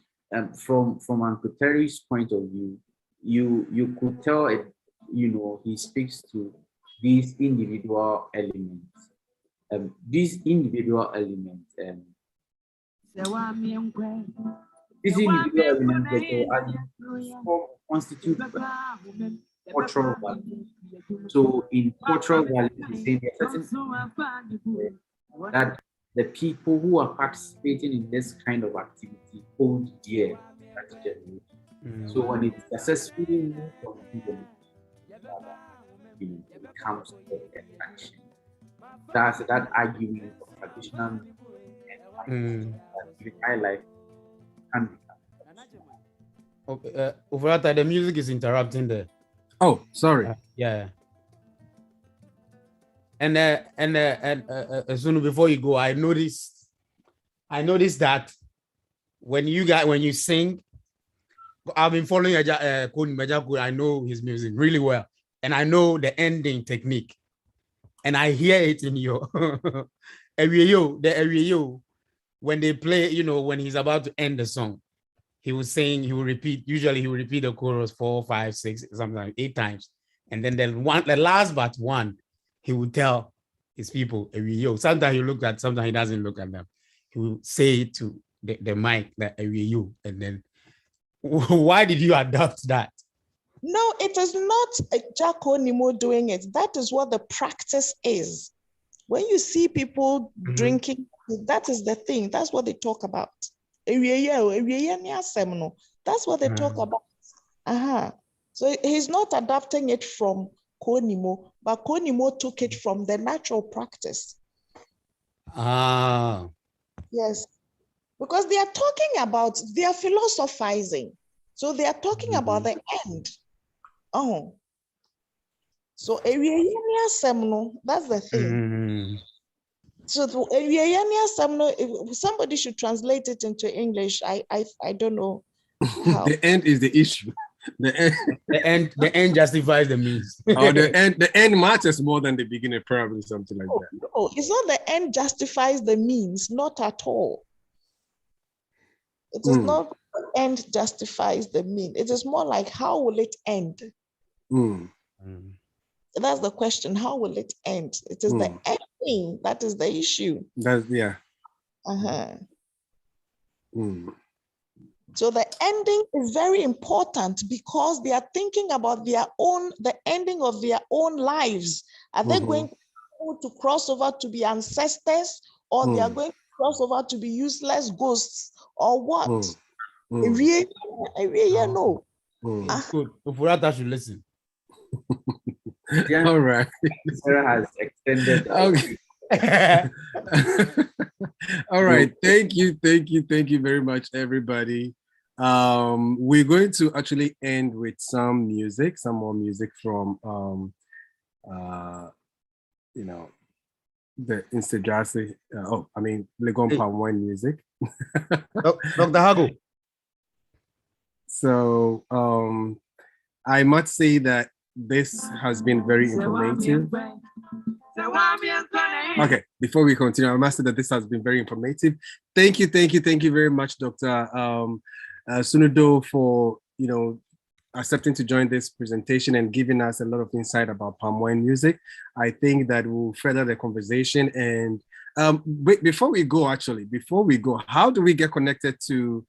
from Uncle Terry's point of view, you could tell it, he speaks to these individual elements. These individual elements constitute cultural value. So in cultural value, we say that the people who are participating in this kind of activity hold dear that generation. So when it successfully moves from people, it becomes an action. That's that argument of traditional high life can become. Okay, Ufarata, the music is interrupting there. Oh, sorry. Yeah. And Sunu, before you go, I noticed that when you sing, I've been following I know his music really well, and I know the ending technique, and I hear it in your when they play, when he's about to end the song, he will repeat the chorus 4, 5, 6, sometimes 8 times, and then the last but one, he will tell his people, sometimes he look at, sometimes he doesn't look at them. He will say it to the mic, that and then why did you adopt that? No, it is not Jacko Nimo doing it. That is what the practice is. When you see people drinking, that is the thing. That's what they talk about. That's what they talk about. So he's not adapting it from Konimo, but Konimo took it from the natural practice. Yes. Because they are philosophizing. So they are talking about the end. So that's the thing. So if somebody should translate it into English. I don't know how. The end is the issue. The end justifies the means. Or the end matters more than the beginning, probably something like that. No, it's not the end justifies the means, not at all. It is not the end justifies the mean. It is more like, how will it end? That's the question. How will it end? It is the ending that is the issue. So the ending is very important because they are thinking about the ending of their own lives. Are they going to cross over to be ancestors, or they are going to cross over to be useless ghosts, or what? I really know. Good. Ufurata should listen. All right. Sarah has extended. Okay. All right. Thank you very much, everybody. We're going to actually end with some more music from the Nsadwase, Legon Palmwine music. Dr. Hago. So I must say that this has been very informative. Okay, before we continue, I must say that this has been very informative. Thank you very much, Dr. Sunu Doe, for accepting to join this presentation and giving us a lot of insight about palmwine music. I think that will further the conversation. And before we go, how do we get connected to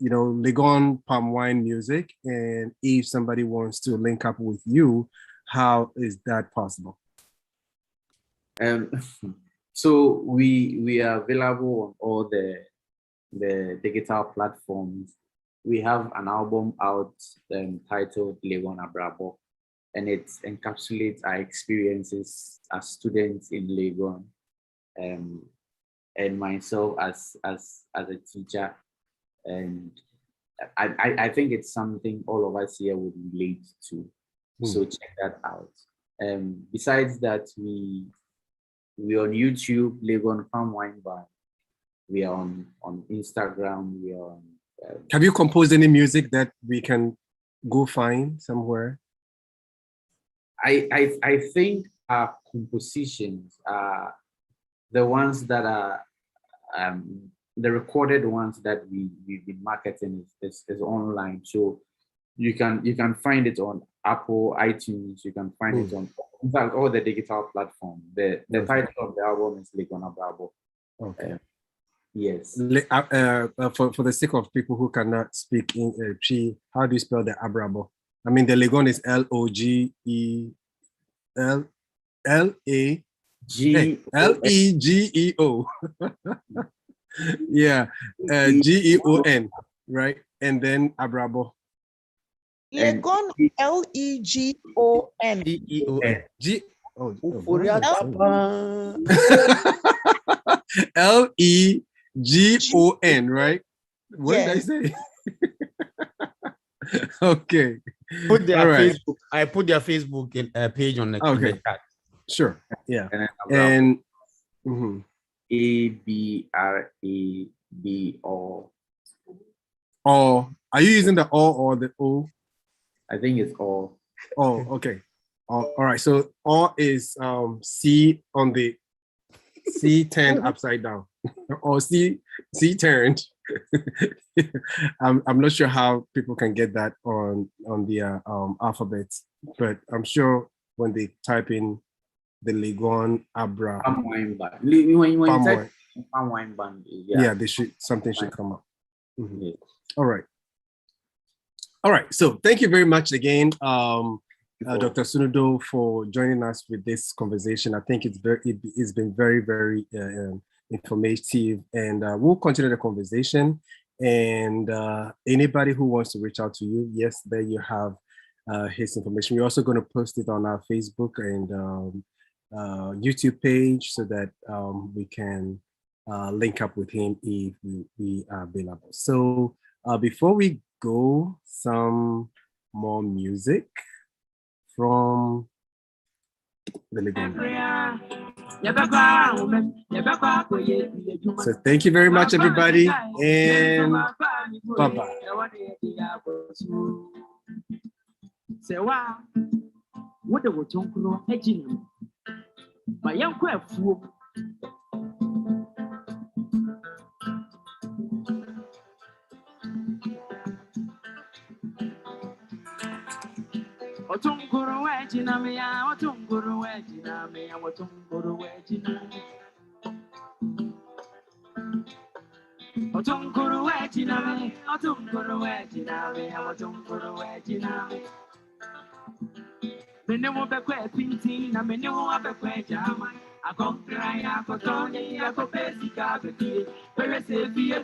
Legon Palmwine music? And if somebody wants to link up with you, how is that possible? So we are available on all the digital platforms. We have an album out titled Legon Abrabo, and it encapsulates our experiences as students in Legon, and myself as a teacher. And I think it's something all of us here would relate to. So check that out. Besides that, we're on YouTube, Legon Palmwine Band. We are on Instagram. We are on. Have you composed any music that we can go find somewhere? I think our compositions are the ones that are the recorded ones that we've been marketing is online. So you can find it on Apple, iTunes. You can find it on, in fact, all the digital platforms. The title of the album is Legon Palmwine. Okay. Yes. For the sake of people who cannot speak in Chi, how do you spell the Abrabo? I mean, the Legon is Legeo. Yeah, Geon, right? And then Abrabo. Legon, Legon. Legon, right? What did I say? Okay. Put their Facebook. I put their Facebook page on the chat. Sure. Yeah. And ABRABO. Oh, are you using the O or the O? I think it's O. Oh, okay. All right. So O is C on the C turned upside down, or C turned. I'm not sure how people can get that on the alphabet, but I'm sure when they type in the Legon Abra Palmwine Band. When you type Palmwine Band, yeah, something should come up. Yes. All right. So thank you very much again, Dr. Sunu Doe, for joining us with this conversation. I think it's been very, very informative, and we'll continue the conversation. And anybody who wants to reach out to you, yes, there you have his information. We're also going to post it on our Facebook and YouTube page so that we can link up with him if we are available. So before we go, some more music from the Legon. So thank you very much, everybody, and bye-bye. Otunguru wejina meya, otunguru wejina meya, otunguru wejina meya. Otunguru wejina meya, otunguru wejina meya, otunguru wejina meya. Mene mo bekwe pinti na mene mo abekwe jama. Akonkra ya kotoni ya kopesi ka beki. Pere se fiye